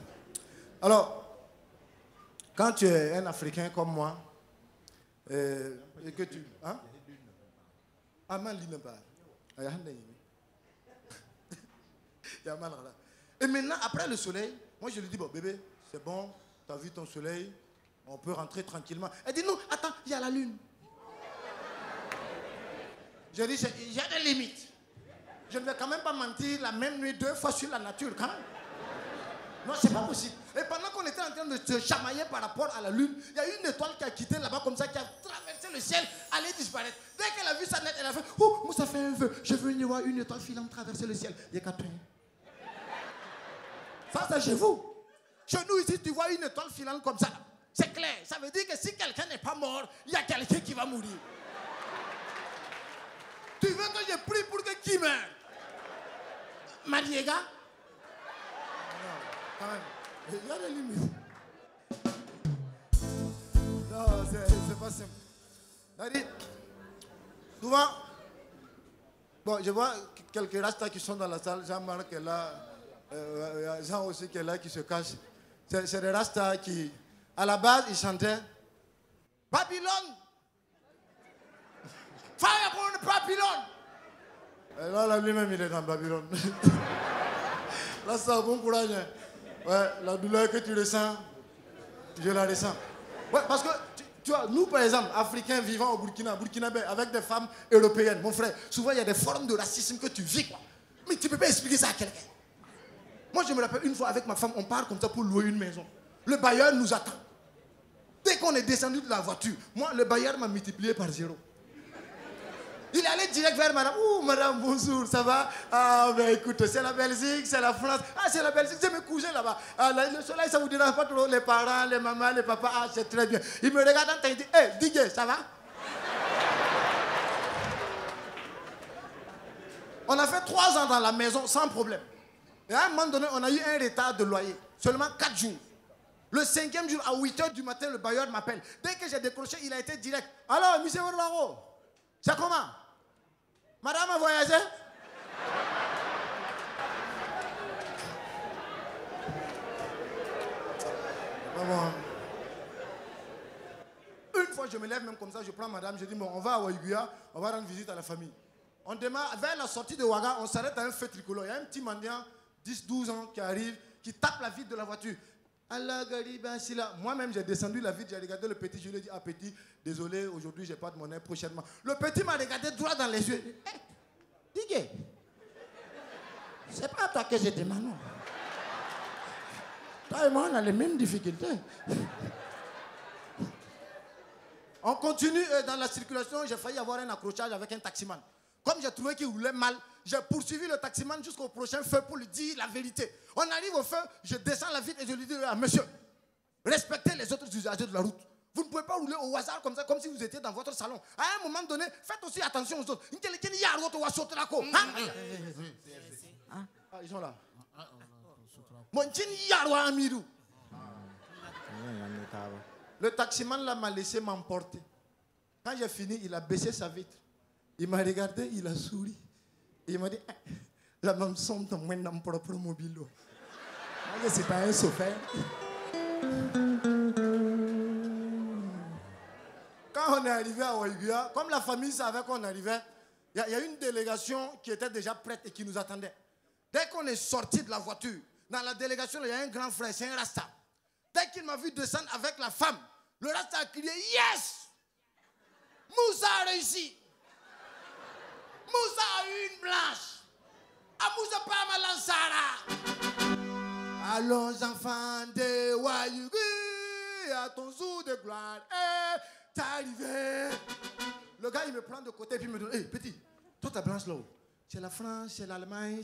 Alors, quand tu es un Africain comme moi, et que tu... Hein? Et maintenant, après le soleil, moi je lui dis, bon bébé, c'est bon, tu as vu ton soleil, on peut rentrer tranquillement. Elle dit, non, attends, il y a la lune. Je dis, il y a des limites. Je ne vais quand même pas mentir la même nuit 2 fois sur la nature, quand même. Non, c'est pas possible. Et pendant qu'on était en train de se chamailler par rapport à la lune, il y a une étoile qui a quitté là-bas comme ça, qui a traversé le ciel, allait disparaître. Dès qu'elle a vu sa nette, elle a fait, oh, moi ça fait un vœu, je veux voir une étoile filante traverser le ciel. Il y a qu'à toi. Ça, c'est chez vous. Chez nous ici, tu vois une étoile filante comme ça. C'est clair. Ça veut dire que si quelqu'un n'est pas mort, il y a quelqu'un qui va mourir. Tu veux que je prie pour que qui meure? Mariega? Quand même. Il y a des limites. Non, c'est pas simple. C'est-à-dire, souvent, bon, je vois quelques rastas qui sont dans la salle. Jean-Marc est là. Jean aussi qui est là, qui se cache. C'est des rastas qui, à la base, ils chantaient Babylone. Fire upon Babylone. Et là, lui-même, il est dans Babylone. Là, ça, bon courage. Hein. Ouais, la douleur que tu ressens, je la ressens. Ouais, parce que, tu vois, nous, par exemple, Africains vivant au Burkinabé, avec des femmes européennes, mon frère, souvent, il y a des formes de racisme que tu vis, quoi. Mais tu ne peux pas expliquer ça à quelqu'un. Moi, je me rappelle une fois avec ma femme, on part comme ça pour louer une maison. Le bailleur nous attend. Dès qu'on est descendu de la voiture, moi, le bailleur m'a multiplié par 0. Il est allé direct vers madame. Ouh, madame, bonjour, ça va? Ah, ben écoute, c'est la Belgique, c'est la France. Ah, c'est la Belgique, c'est mes cousins là-bas. Ah, le soleil, ça vous dérange pas trop, les parents, les mamans, les papas. Ah, c'est très bien. Il me regarde en train, il dit, hé, DJ, ça va? On a fait 3 ans dans la maison sans problème. Et à un moment donné, on a eu un retard de loyer. Seulement 4 jours. Le 5e jour, à 8h du matin, le bailleur m'appelle. Dès que j'ai décroché, il a été direct. Alors, monsieur Orlaro, c'est comment? Madame a voyagé? Une fois, je me lève même comme ça, je prends madame, je dis, bon, on va à Ouaïguya, on va rendre visite à la famille. On démarre, vers la sortie de Ouaga, on s'arrête à un feu tricolore. Il y a un petit mendiant, 10-12 ans, qui arrive, qui tape la vitre de la voiture. Allah Gariba Sila. Moi-même, j'ai descendu la vitre, j'ai regardé le petit, je lui ai dit, ah petit, désolé, aujourd'hui, j'ai pas de monnaie, prochainement. Le petit m'a regardé droit dans les yeux. Hé, Digue, c'est pas à toi que je demande, non. Toi et moi, on a les mêmes difficultés. On continue dans la circulation, j'ai failli avoir un accrochage avec un taximan. Comme j'ai trouvé qu'il roulait mal, j'ai poursuivi le taximan jusqu'au prochain feu pour lui dire la vérité. On arrive au feu, je descends la vitre et je lui dis, ah, monsieur, respectez les autres usagers de la route. Vous ne pouvez pas rouler au hasard comme ça, comme si vous étiez dans votre salon. À un moment donné, faites aussi attention aux autres. Ah, ils sont là. Le taximan là m'a laissé m'emporter. Quand j'ai fini, il a baissé sa vitre. Il m'a regardé, il a souri. Et il m'a dit, la même somme de moi dans mon propre mobile. C'est pas un chauffeur. Quand on est arrivé à Ouaïguya, comme la famille savait qu'on arrivait, il y a une délégation qui était déjà prête et qui nous attendait. Dès qu'on est sorti de la voiture, dans la délégation, il y a un grand frère, c'est un Rasta. Dès qu'il m'a vu descendre avec la femme, le Rasta a crié, yes! Moussa a réussi! Moussa a eu une blanche. Ah, Moussa pas ma lansara. Allons enfants de Ouaïgui, à ton jour de gloire est arrivé. Le gars, il me prend de côté et puis il me dit, hé, petit, toi ta blanche là-haut, c'est la France, c'est l'Allemagne,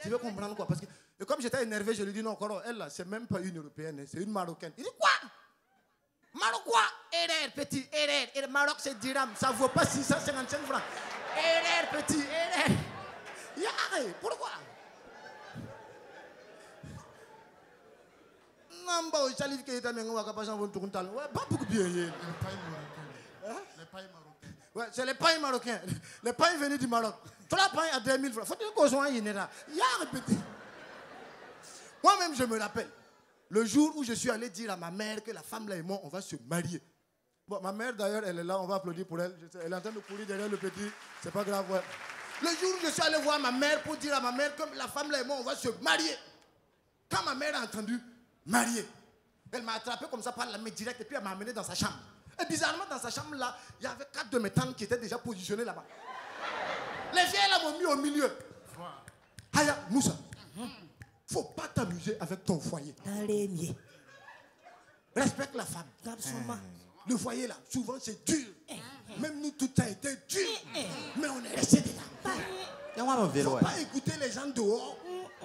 tu veux comprendre quoi? Parce que, et comme j'étais énervé, je lui dis, non, Coro, elle là, c'est même pas une Européenne, c'est une Marocaine. Il dit, quoi? Maroquois, erreur, petit, erreur. Et le Maroc, c'est dirham, ça vaut pas 655 francs. Erreur, petit, erreur. Yare, pourquoi? Non, bah, il s'allie qu'il est à Mengo, à Capajan, vous tournez. Ouais, pas beaucoup bien. Les pailles marocaines. Les pailles marocaines. Ouais, c'est les pailles marocains. Les pailles venus du Maroc. 3 pailles à 2000 francs. Faut-il qu'on soit là? Il y a répété. Moi-même, je me rappelle. Le jour où je suis allé dire à ma mère que la femme là et moi, on va se marier. Bon, ma mère d'ailleurs, elle est là, on va applaudir pour elle. Elle est en train de courir derrière le petit. C'est pas grave, ouais. Le jour où je suis allé voir ma mère pour dire à ma mère que la femme là et moi, on va se marier. Quand ma mère a entendu marier, elle m'a attrapé comme ça par la main directe et puis elle m'a amené dans sa chambre. Et bizarrement, dans sa chambre là, il y avait 4 de mes tantes qui étaient déjà positionnées là-bas. Les vieilles là m'ont mis au milieu. Aya, Moussa, faut pas t'amuser avec ton foyer. Respecte la femme. Le foyer là, souvent c'est dur. Même nous, tout a été dur. Mais on est resté dedans. Faut pas écouter les gens dehors.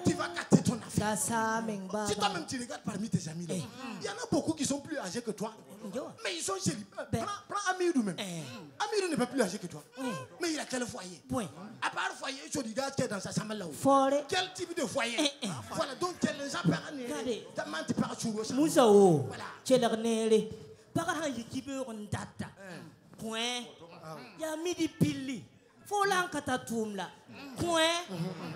Tu vas gâter ton affaire. Si toi-même tu regardes parmi tes amis là, il y en a beaucoup qui sont plus âgés que toi. Mais ils sont célibataires. Prends Amirou même. Amirou n'est pas plus âgé que toi. Mais il a quel foyer? À part le foyer, je regarde qui est dans sa chambre là-haut. Quel type de foyer? Voilà, donc les gens parlent. Moussao, Tchelernele, Parahayikiberonda, Point, Yamidi Pili. Folan katatum la. Point.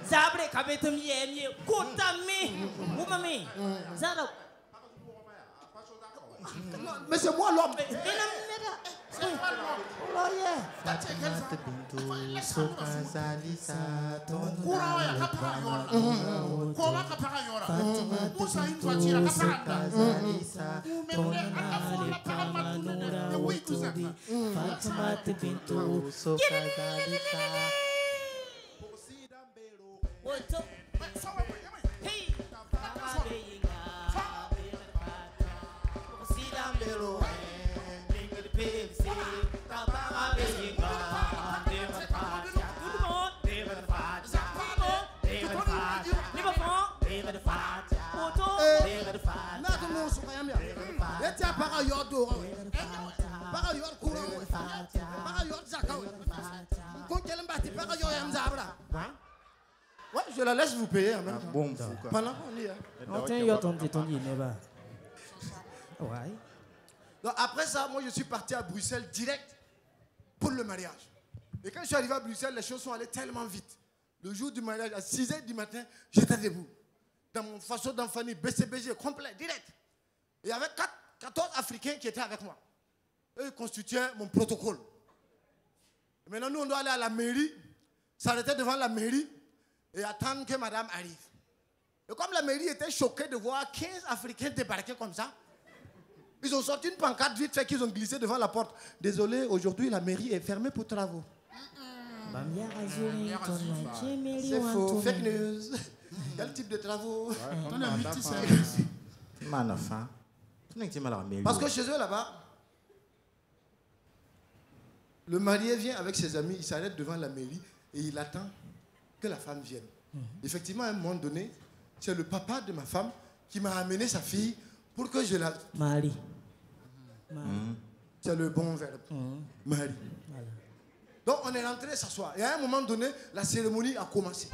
Zabre kabetum yemye. Kotame. Oumame. Zara. Mais c'est moi l'homme. Ouais, je la laisse vous payer en même temps. Bon, pendant qu'on y est. Donc après ça, moi je suis parti à Bruxelles direct pour le mariage. Et quand je suis arrivé à Bruxelles, les choses sont allées tellement vite. Le jour du mariage, à 6h du matin, j'étais debout. Dans mon façon d'enfant, BCBG complet, direct. Et il y avait 14 Africains qui étaient avec moi. Eux, ils constituaient mon protocole. Et maintenant, nous, on doit aller à la mairie, s'arrêter devant la mairie et attendre que madame arrive. Et comme la mairie était choquée de voir 15 Africains débarquer comme ça, ils ont sorti une pancarte vite fait qu'ils ont glissé devant la porte. Désolé, aujourd'hui, la mairie est fermée pour travaux. C'est faux, fake news. Quel type de travaux? Parce que chez eux là-bas, le marié vient avec ses amis, il s'arrête devant la mairie et il attend que la femme vienne. Effectivement, à un moment donné, c'est le papa de ma femme qui m'a amené sa fille pour que je la... Marie. C'est le bon verbe. Marie. Voilà. Donc on est rentré s'asseoir. Et à un moment donné, la cérémonie a commencé.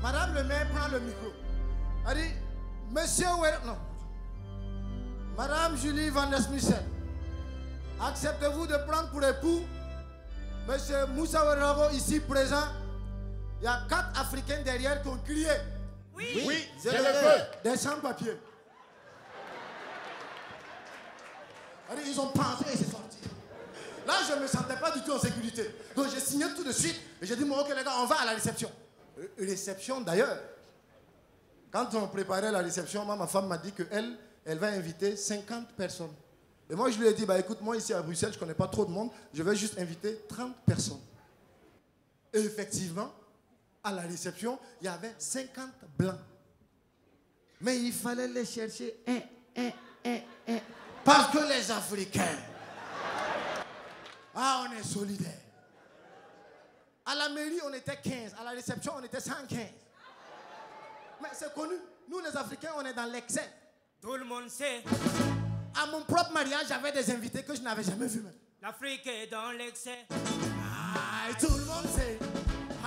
Madame le maire prend le micro. Elle dit, Monsieur non. Madame Julie Van der Smissen, acceptez-vous de prendre pour époux Monsieur Moussa Werrago ici présent? Il y a 4 Africains derrière qui ont crié. Oui, je le veux. Des sans-papiers. Ils ont pensé et c'est sorti. Là, je ne me sentais pas du tout en sécurité. Donc j'ai signé tout de suite et j'ai dit, bon, ok les gars, on va à la réception. Réception d'ailleurs. Quand on préparait la réception, ma femme m'a dit qu'elle va inviter 50 personnes. Et moi, je lui ai dit, bah, écoute, moi ici à Bruxelles, je ne connais pas trop de monde, je vais juste inviter 30 personnes. Et effectivement, à la réception, il y avait 50 blancs. Mais il fallait les chercher parce que les Africains, on est solidaires. À la mairie, on était 15. À la réception, on était 115. Mais c'est connu. Nous, les Africains, on est dans l'excès. Tout le monde sait. À mon propre mariage, j'avais des invités que je n'avais jamais vus même. L'Afrique est dans l'excès. tout le monde sait.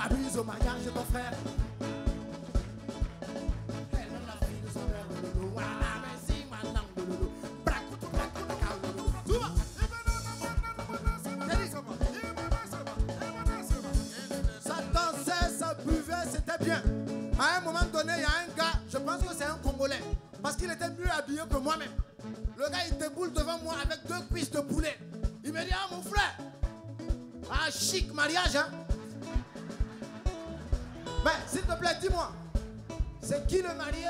Abuse au mariage de ton frère. Elle donne la fille de son frère. Voilà, merci, madame. Ça dansait, ça buvait, c'était bien. À un moment donné, il y a un gars, je pense que c'est un Congolais, parce qu'il était mieux habillé que moi-même. Le gars, il déboule devant moi avec 2 cuisses de poulet. Il me dit, ah mon frère, ah chic mariage, hein. Mais s'il te plaît, dis-moi, c'est qui le marié?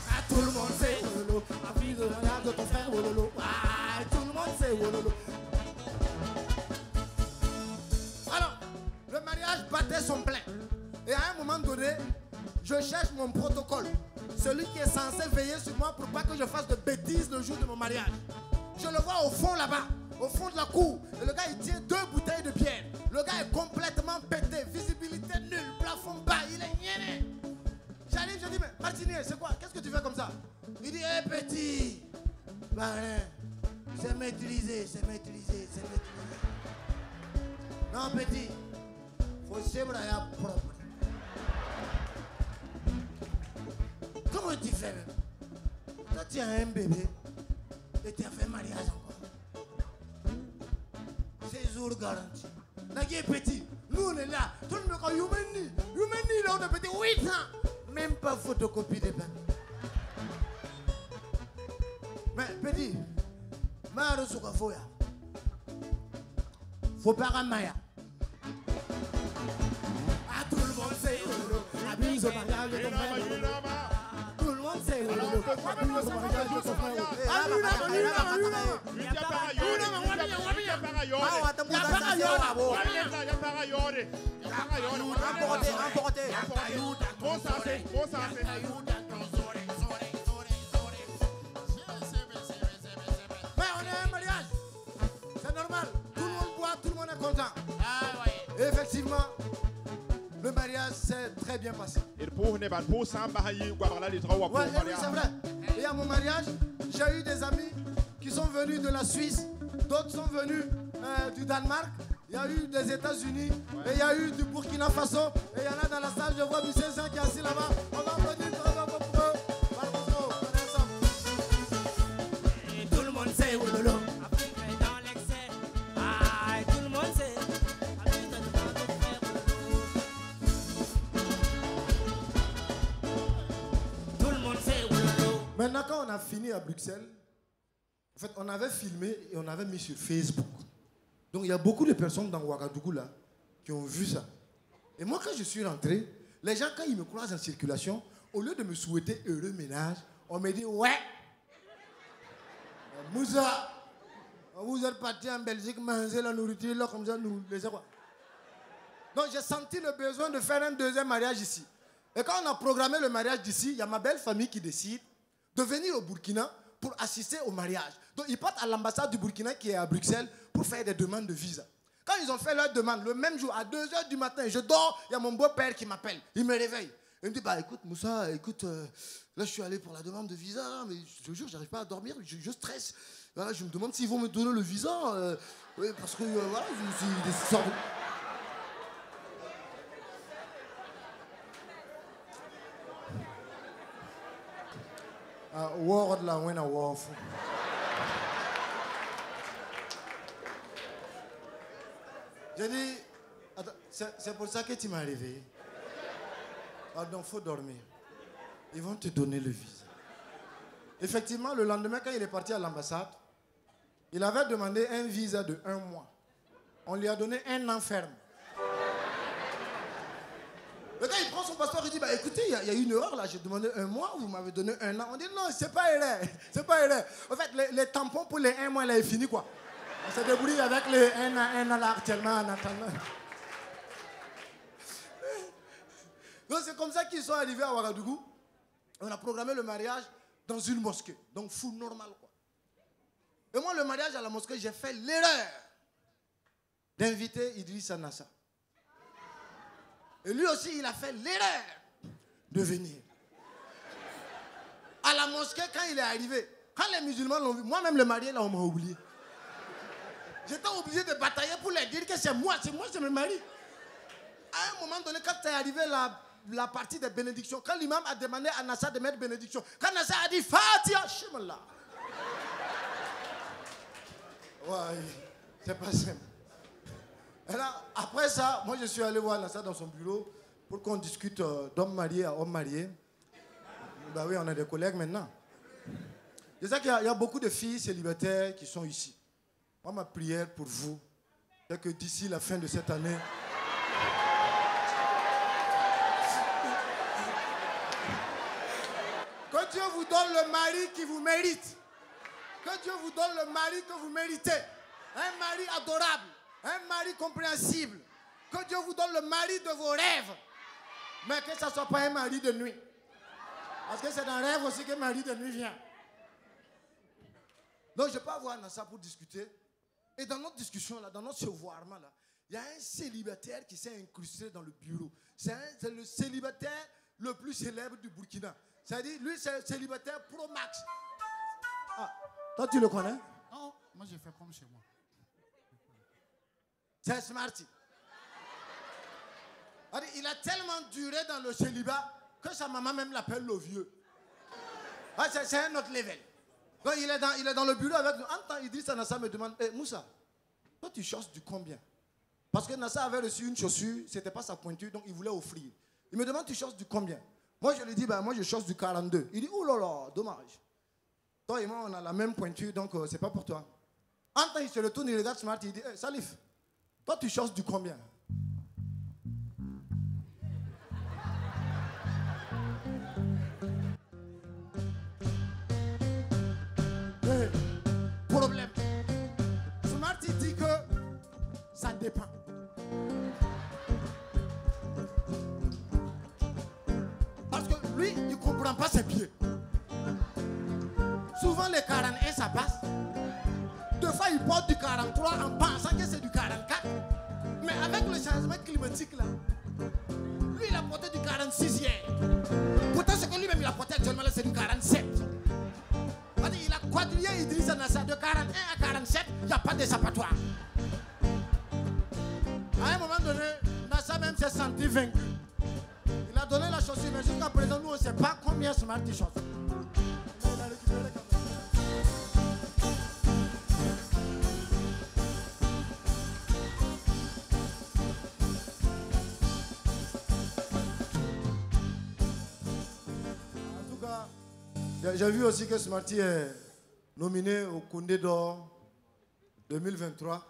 Ah, tout le monde sait, Wololo. La fille de mariage de ton frère, Wololo. Ah, tout le monde sait, Wololo. Alors, le mariage battait son plein. Et à un moment donné, je cherche mon protocole. Celui qui est censé veiller sur moi pour pas que je fasse de bêtises le jour de mon mariage. Je le vois au fond là-bas, au fond de la cour. Et le gars, il tient 2 bouteilles de bière. Le gars est complètement pété, visibilité nulle, plafond bas, il est niainé. J'arrive, je dis, mais Martinier, c'est quoi? Qu'est-ce que tu fais comme ça? Il dit, hé petit, bah c'est maîtrisé, c'est maîtrisé, c'est maîtrisé. Non petit, faut se braya propre. Comment tu fais même? Toi tu as un bébé et tu as fait mariage encore. Séjour garanti. Nagui est petit, nous on est là. Tout le monde me dit, Youmeni, là on est petit, 8 ans. Même pas photocopie de bain. Mais petit, Maro Soukafoya. Faut pas ramaya. Ah, tout le monde sait, abuse au mariage de ton frère. Tout le monde sait, abuse au mariage de ton frère. Mais on est à un mariage. C'est normal. Tout le monde boit, tout le monde est content. Et effectivement, le mariage s'est très bien passé. Ouais, c'est vrai. Et à mon mariage, j'ai eu des amis qui sont venus de la Suisse, d'autres sont venus du Danemark, il y a eu des États-Unis, et il y a eu du Burkina Faso, et il y en a dans la salle, je vois Michel Jean qui est assis là-bas. On va applaudir une grande pour eux. Et tout le monde sait, Wololo. Dans l'excès, ah, tout le monde sait. Tout le monde sait, Wololo. Maintenant, quand on a fini à Bruxelles, en fait, on avait filmé et on avait mis sur Facebook. Donc, il y a beaucoup de personnes dans Ouagadougou là qui ont vu ça. Et moi, quand je suis rentré, les gens, quand ils me croisent en circulation, au lieu de me souhaiter heureux ménage, on me dit, ouais, Moussa, vous êtes parti en Belgique manger la nourriture là, comme ça, nous, les quoi. Donc, j'ai senti le besoin de faire un 2e mariage ici. Et quand on a programmé le mariage d'ici, il y a ma belle famille qui décide de venir au Burkina pour assister au mariage. Donc, ils partent à l'ambassade du Burkina qui est à Bruxelles pour faire des demandes de visa. Quand ils ont fait leur demande, le même jour, à 2h du matin, je dors, il y a mon beau-père qui m'appelle. Il me réveille. Il me dit, bah écoute Moussa, écoute, là je suis allé pour la demande de visa, mais je te jure, j'arrive pas à dormir, je stresse. Voilà, je me demande s'ils vont me donner le visa. Oui, parce que voilà, je suis des sortes de... Word la wena wofu. J'ai dit, attends, c'est pour ça que tu m'as réveillé. Ah donc faut dormir. Ils vont te donner le visa. Effectivement, le lendemain, quand il est parti à l'ambassade, il avait demandé un visa de 1 mois. On lui a donné 1 an ferme. Le gars, il prend son passeport, il dit, bah écoutez, il y a une erreur là, j'ai demandé 1 mois, vous m'avez donné 1 an. On dit, non, c'est pas erreur, c'est pas erreur. En fait, les tampons pour les 1 mois, là, est fini quoi. On s'est débrouillé avec les 1 an là, actuellement, en attendant. Donc c'est comme ça qu'ils sont arrivés à Ouagadougou. On a programmé le mariage dans une mosquée, donc full normal quoi. Et moi, le mariage à la mosquée, j'ai fait l'erreur d'inviter Idrissa Nassa. Et lui aussi, il a fait l'erreur de venir. À la mosquée, quand il est arrivé, quand les musulmans l'ont vu, moi-même le marié, là, on m'a oublié. J'étais obligé de batailler pour leur dire que c'est moi, je me marie. À un moment donné, quand est arrivé la partie des bénédictions, quand l'imam a demandé à Nassa de mettre bénédiction, quand Nassa a dit Fatiha, Shimala. Ouais, c'est pas simple. Et là, après ça, moi je suis allé voir Nassa dans son bureau pour qu'on discute d'homme marié à homme marié. Ben oui, on a des collègues maintenant. Je sais qu'il y a beaucoup de filles célibataires qui sont ici. Moi, ma prière pour vous, c'est que d'ici la fin de cette année, que Dieu vous donne le mari qui vous mérite. Que Dieu vous donne le mari que vous méritez. Un mari adorable, un mari compréhensible. Que Dieu vous donne le mari de vos rêves. Mais que ce ne soit pas un mari de nuit. Parce que c'est dans le rêve aussi que le mari de nuit vient. Donc je peux avoir Nassa pour discuter. Et dans notre discussion, là, dans notre savoir-là, il y a un célibataire qui s'est incrusté dans le bureau. C'est le célibataire le plus célèbre du Burkina. C'est-à-dire, lui, c'est le célibataire Pro Max. Ah, toi, tu le connais? Non, moi, j'ai fait comme chez moi. C'est Smarty. Il a tellement duré dans le célibat que sa maman même l'appelle le vieux. Ah, c'est un autre level. Donc, il est dans le bureau avec nous. En temps, Idrissa Nassa me demande, Moussa, toi, tu cherches du combien? Parce que Nassa avait reçu une chaussure, ce n'était pas sa pointure, donc il voulait offrir. Il me demande, tu cherches du combien? Moi, je lui dis, moi, je cherche du 42. Il dit, oh là là, dommage. Toi et moi, on a la même pointure, donc c'est pas pour toi. En temps, il se retourne, il regarde Smart, il dit, Salif, toi, tu cherches du combien? Problème. Smart, il dit que ça dépend. Parce que lui, il ne comprend pas ses pieds. Souvent, les 41, ça passe. Deux fois, il porte du 43 en pensant que c'est du 44. Mais avec le changement climatique, là, lui, il a porté du 46 hier. Pourtant, ce que lui-même, il a porté actuellement, là, c'est du 47. Il a quadrillé Idrissa Nassa de 41 à 47, il n'y a pas d'échappatoire. À un moment donné, Nassa même s'est senti vaincu. Il a donné la chaussure, mais jusqu'à présent, nous, on ne sait pas combien Smart il chausse. Il a récupéré les caméras. En tout cas, j'ai vu aussi que Smarty est nominé au Koundé d'Or 2023.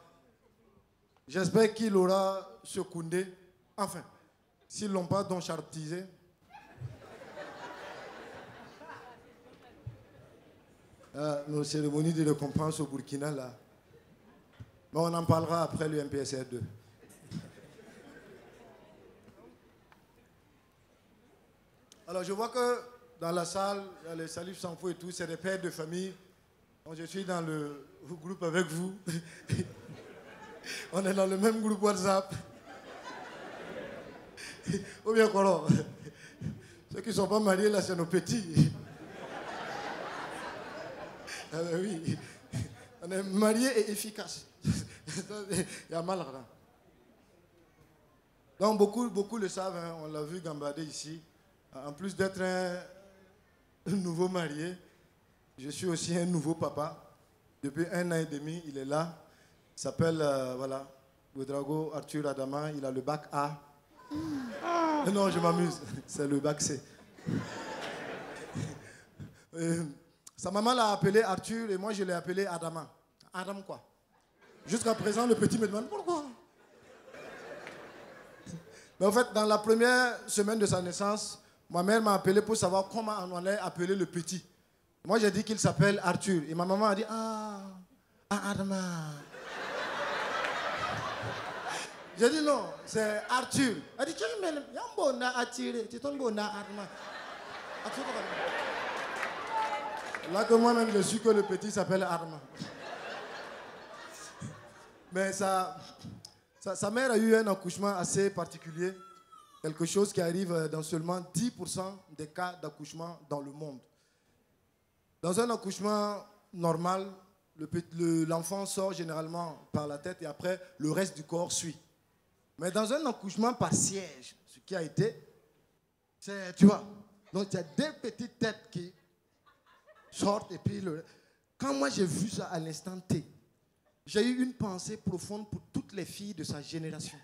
J'espère qu'il aura ce Koundé. Enfin, s'ils ne l'ont pas donc chartisé. Nos cérémonies de récompense au Burkina, là. Mais on en parlera après le MPSR 2. Alors, je vois que dans la salle, il y a les Salif Sanfo et tout, c'est des pères de famille. Donc, je suis dans le groupe avec vous. On est dans le même groupe WhatsApp. Ou bien quoi? Ceux qui ne sont pas mariés, là, c'est nos petits. Ah ben oui, on est mariés et efficaces. Il y a mal là. Donc beaucoup le savent, hein, on l'a vu gambader ici. En plus d'être un nouveau marié, je suis aussi un nouveau papa. Depuis 1 an et demi, il est là. Il s'appelle, voilà, Ouedraogo Arthur Adama. Il a le bac A. Non, je m'amuse. C'est le bac C. Sa maman l'a appelé Arthur et moi je l'ai appelé Adama. Adam quoi? Jusqu'à présent, le petit me demande pourquoi. Mais en fait, dans la première semaine de sa naissance, ma mère m'a appelé pour savoir comment on allait appeler le petit. Moi, j'ai dit qu'il s'appelle Arthur. Et ma maman a dit, Adama. J'ai dit non, c'est Arthur. Elle a dit, là que moi-même, je suis que le petit s'appelle Arma. Mais sa mère a eu un accouchement assez particulier. Quelque chose qui arrive dans seulement 10% des cas d'accouchement dans le monde. Dans un accouchement normal, l'enfant sort généralement par la tête et après, le reste du corps suit. Mais dans un accouchement par siège, ce qui a été, c'est, tu vois, donc il y a des petites têtes qui sortent et puis quand moi j'ai vu ça à l'instant T, j'ai eu une pensée profonde pour toutes les filles de sa génération.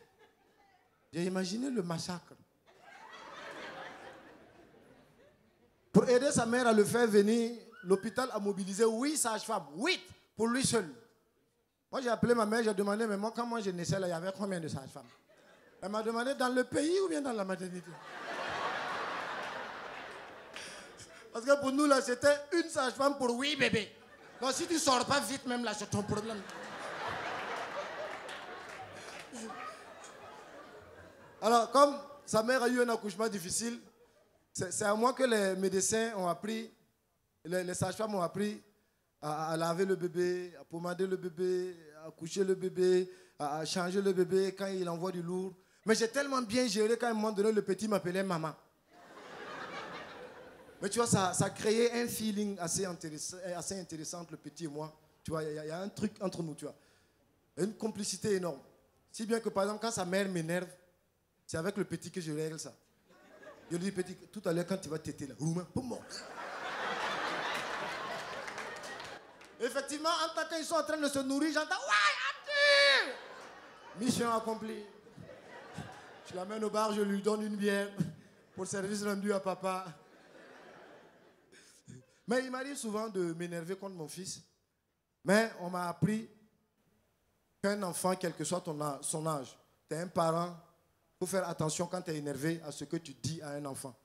J'ai imaginé le massacre. Pour aider sa mère à le faire venir, l'hôpital a mobilisé 8 sages-femmes. 8 pour lui seul. Moi, j'ai appelé ma mère, j'ai demandé, mais moi, quand moi je naissais là, il y avait combien de sages-femmes? Elle m'a demandé, dans le pays ou bien dans la maternité? Parce que pour nous, là, c'était une sage-femme pour 8 bébés. Donc, si tu ne sors pas vite, même là, c'est ton problème. Alors, comme sa mère a eu un accouchement difficile, c'est à moi que les médecins ont appris, les sages-femmes ont appris à laver le bébé, à pommader le bébé, à coucher le bébé, à changer le bébé quand il envoie du lourd. Mais j'ai tellement bien géré qu'à un moment donné, le petit m'appelait maman. Mais tu vois, ça a créé un feeling assez intéressant, le petit et moi. Tu vois, il y a un truc entre nous, tu vois. Une complicité énorme. Si bien que, par exemple, quand sa mère m'énerve, c'est avec le petit que je règle ça. Je lui dis, petit, tout à l'heure, quand tu vas téter là, roumain, pour moi. Effectivement, en tant qu'ils sont en train de se nourrir, j'entends, ouais, Abdul! Mission accomplie. Je l'amène au bar, je lui donne une bière pour le service rendu à papa. Mais il m'arrive souvent de m'énerver contre mon fils. Mais on m'a appris qu'un enfant, quel que soit son âge, tu es un parent, il faut faire attention quand tu es énervé à ce que tu dis à un enfant.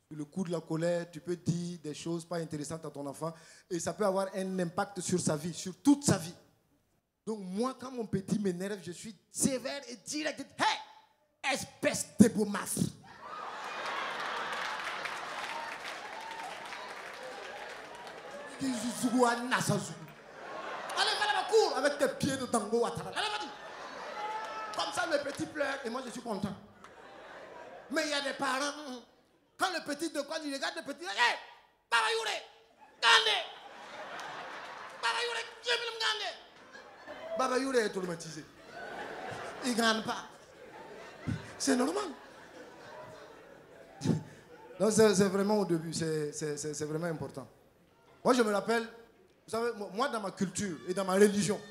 Sous le coup de la colère, tu peux dire des choses pas intéressantes à ton enfant et ça peut avoir un impact sur sa vie, sur toute sa vie. Donc moi, quand mon petit m'énerve, je suis sévère et direct. Hey, espèce de beau maf. Allez, va là-bas, cours avec tes pieds de tango. Allez, vas-y. Comme ça, le petit pleure et moi, je suis content. Mais il y a des parents, quand le petit de quoi, il regarde le petit, hey, Baba Youre, Gande. Baba Youre, j'aime le Gande. Baba Youre est traumatisé. Il ne gagne pas. C'est normal. Donc, c'est vraiment au début, c'est vraiment important. Moi, je me rappelle, vous savez, moi, dans ma culture et dans ma religion,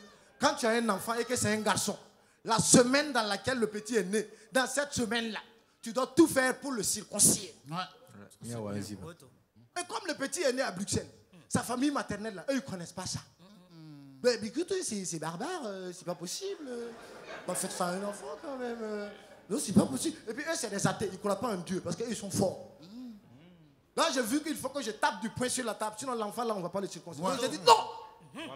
quand tu as un enfant et que c'est un garçon, la semaine dans laquelle le petit est né, dans cette semaine-là, tu dois tout faire pour le circoncire. Ouais. Et comme le petit est né à Bruxelles, sa famille maternelle, là, eux, ils ne connaissent pas ça. Mais écoutez, c'est barbare, c'est pas possible. Faites ça à un enfant quand même. Non, c'est pas possible. Et puis eux, c'est des athées, ils ne croient pas en Dieu parce qu'ils sont forts. Là, j'ai vu qu'il faut que je tape du poing sur la table, sinon l'enfant, là, on ne va pas le circoncire. Donc j'ai dit non. Moi,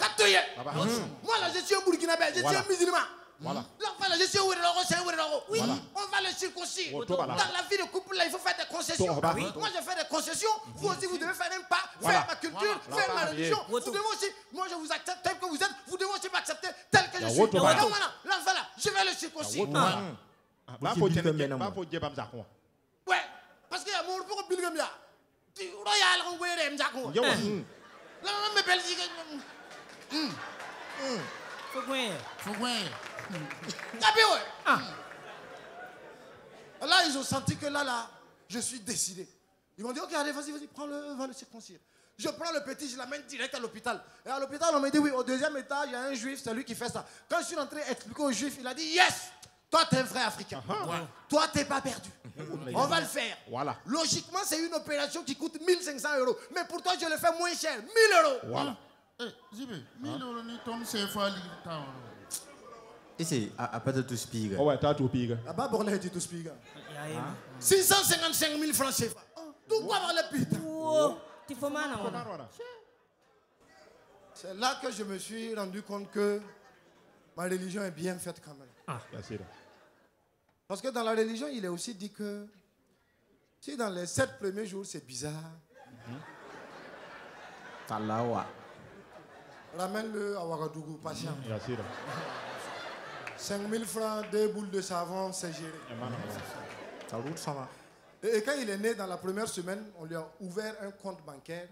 là, je suis un Burkinabé, je suis un musulman. Voilà. L'enfant, là, je suis un Ouédoro, c'est un Ouédoro. Oui, voilà. On va le circoncire. Dans la vie de couple, là, il faut faire des concessions. Oui. Moi, je fais des concessions. Vous aussi, vous devez faire un pas, faire ma culture, faire ma religion. Vous devez aussi, moi, je vous accepte tel que vous êtes. Vous devez aussi m'accepter tel que je suis. Donc, voilà, l'enfant, là, je vais le circoncire. Ouais, parce qu'il y a mon pour le Bilgamia. Royal, on va aller m'zako. Là, on me Belgique. Faut quoi? Là, ils ont senti que là, je suis décidé. Ils m'ont dit, ok, allez, vas-y, prends-le, va le circoncire. Je prends le petit, je l'amène direct à l'hôpital. Et à l'hôpital, on m'a dit, oui, au deuxième étage, il y a un juif, c'est lui qui fait ça. Quand je suis rentré expliquer au juif, il a dit, yes, toi, t'es un vrai Africain. Toi, t'es pas perdu. On va le faire. Voilà. Logiquement, c'est une opération qui coûte 1 500 €. Mais pour toi, je le fais moins cher, 1 000 €. Voilà. Zibé, 1 000 € ni ton CFA livre. Et c'est à pas de tout spiga. Oh ouais, t'as tout piga. Ah bah, bon, là, tout spiga. 655 000 francs CFA. Tout quoi avoir le pite. Tu fais mal, c'est là que je me suis rendu compte que ma religion est bien faite quand même. Ah, merci. Parce que dans la religion, il est aussi dit que si dans les 7 premiers jours, c'est bizarre, ramène-le à Ouagadougou, patient. 5 000 francs, 2 boules de savon, c'est géré. Et quand il est né, dans la première semaine, on lui a ouvert un compte bancaire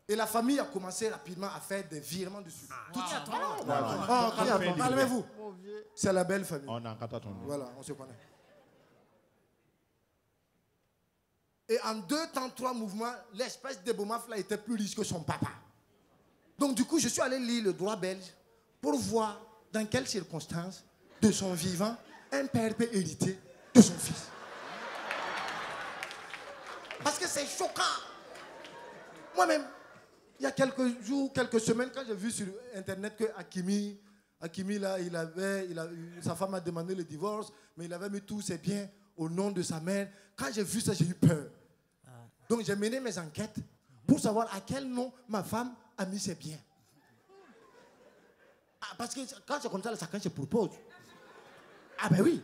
Et la famille a commencé rapidement à faire des virements dessus. Tout de suite. Calmez-vous. C'est la belle famille. Voilà, on se connaît. Et en 2 temps, 3 mouvements, l'espèce de Bomaf là était plus riche que son papa. Donc du coup, je suis allé lire le droit belge pour voir dans quelles circonstances de son vivant un père peut hériter de son fils. Parce que c'est choquant. Moi-même, il y a quelques jours, quelques semaines, quand j'ai vu sur Internet que Hakimi là, sa femme a demandé le divorce, mais il avait mis tous ses biens au nom de sa mère. Quand j'ai vu ça, j'ai eu peur. Donc j'ai mené mes enquêtes pour savoir à quel nom ma femme a mis ses biens. Parce que quand c'est comme ça, quand je propose. Ah ben oui.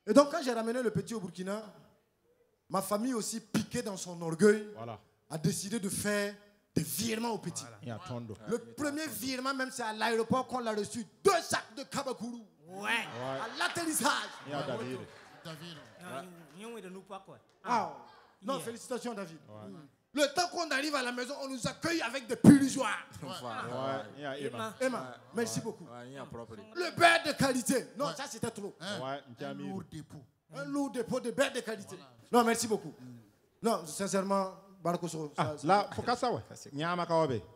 Et donc quand j'ai ramené le petit au Burkina, ma famille aussi, piquée dans son orgueil, a décidé de faire des virements au petit. Le premier virement, même, c'est à l'aéroport qu'on l'a reçu. 2 sacs de Kabakourou. Ouais. À l'atterrissage. David. Non, félicitations, David. Le temps qu'on arrive à la maison, on nous accueille avec des pullusoires. Emma, merci beaucoup. Le beurre de qualité. Non, ça c'était trop. Un lourd dépôt. Un lourd dépôt de beurre de qualité. Non, merci beaucoup. Non, sincèrement, Barcoso. Là, faut qu'à ça, ouais.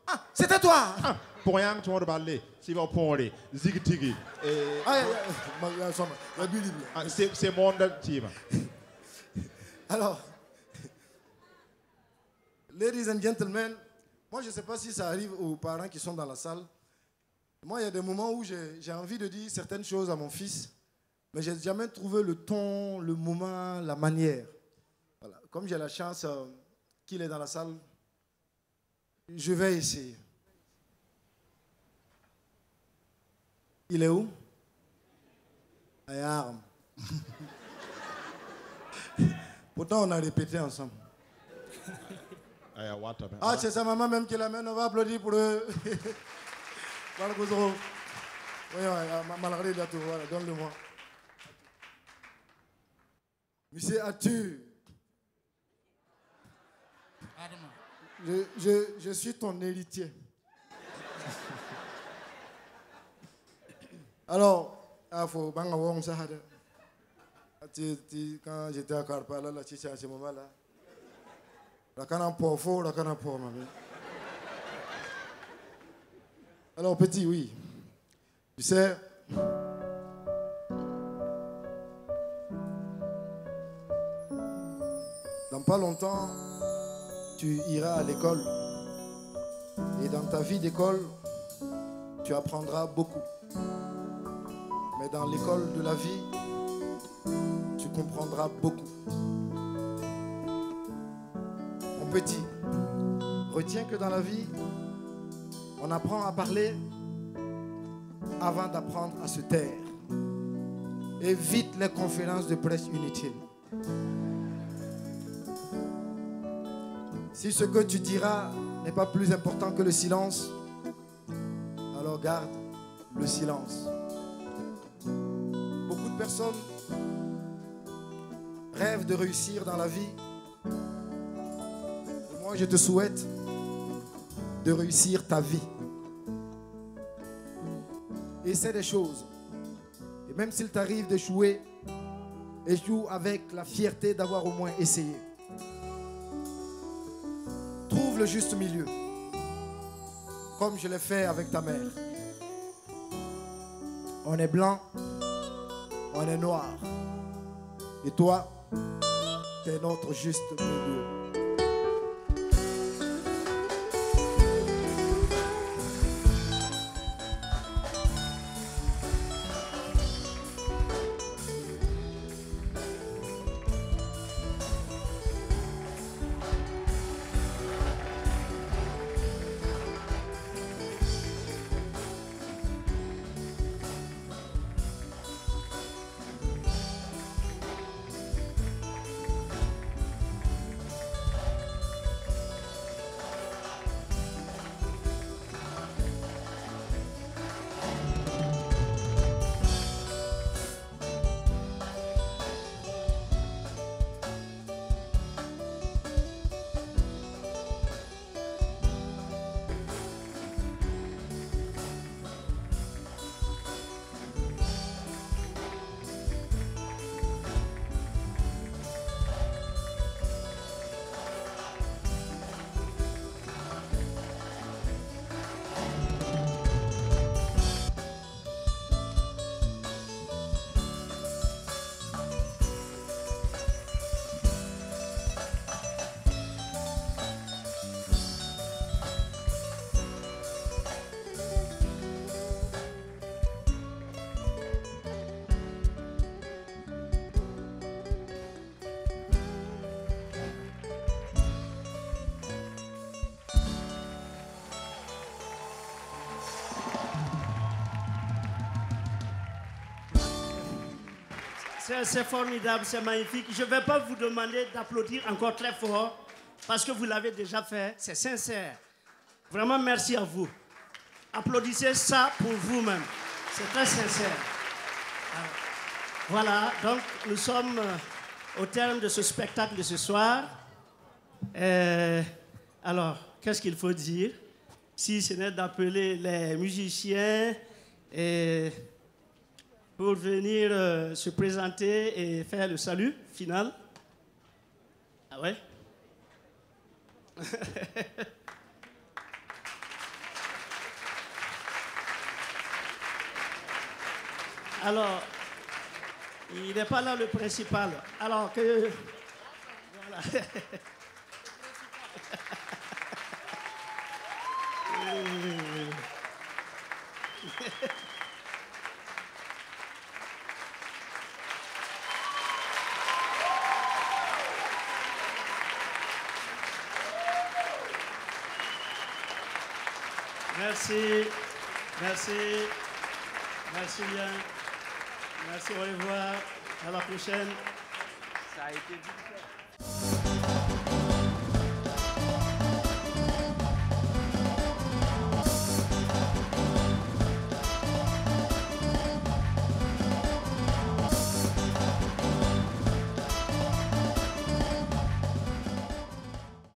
Ah, c'était toi. Pour rien que tu vas parler, si vous parlez, zig tigi. C'est mon team. Alors, ladies and gentlemen, moi je ne sais pas si ça arrive aux parents qui sont dans la salle. Moi, il y a des moments où j'ai envie de dire certaines choses à mon fils, mais je n'ai jamais trouvé le ton, le moment, la manière. Voilà. Comme j'ai la chance qu'il est dans la salle, je vais essayer. Il est où? À Arme. Pourtant, on a répété ensemble. Ah, c'est sa maman même qui l'amène, on va applaudir pour eux. Oui, malgré la tour, voilà, donne-le-moi. Monsieur Arthur, je suis ton héritier. Alors, il faut que ça. Quand j'étais à Karpala, là, à ce moment-là, la canne pour faux, la canne pour ma mère. Alors, petit, oui. Tu sais, dans pas longtemps, tu iras à l'école. Et dans ta vie d'école, tu apprendras beaucoup. Mais dans l'école de la vie, tu comprendras beaucoup. Mon petit, retiens que dans la vie, on apprend à parler avant d'apprendre à se taire. Évite les conférences de presse inutiles. Si ce que tu diras n'est pas plus important que le silence, alors garde le silence. Beaucoup de personnes rêvent de réussir dans la vie. Et moi, je te souhaite de réussir ta vie. Essaie des choses. Et même s'il t'arrive d'échouer, échoue avec la fierté d'avoir au moins essayé. Trouve le juste milieu, comme je l'ai fait avec ta mère. On est blanc, on est noir. Et toi, t'es notre juste milieu. C'est formidable, c'est magnifique. Je ne vais pas vous demander d'applaudir encore très fort parce que vous l'avez déjà fait. C'est sincère. Vraiment, merci à vous. Applaudissez ça pour vous-même. C'est très sincère. Voilà, donc nous sommes au terme de ce spectacle de ce soir. Alors, qu'est-ce qu'il faut dire? Si ce n'est d'appeler les musiciens pour venir se présenter et faire le salut final. Ah ouais? Alors, il n'est pas là le principal. Alors que... Voilà. Merci, merci, merci bien, merci, au revoir, à la prochaine. Ça a été vite fait.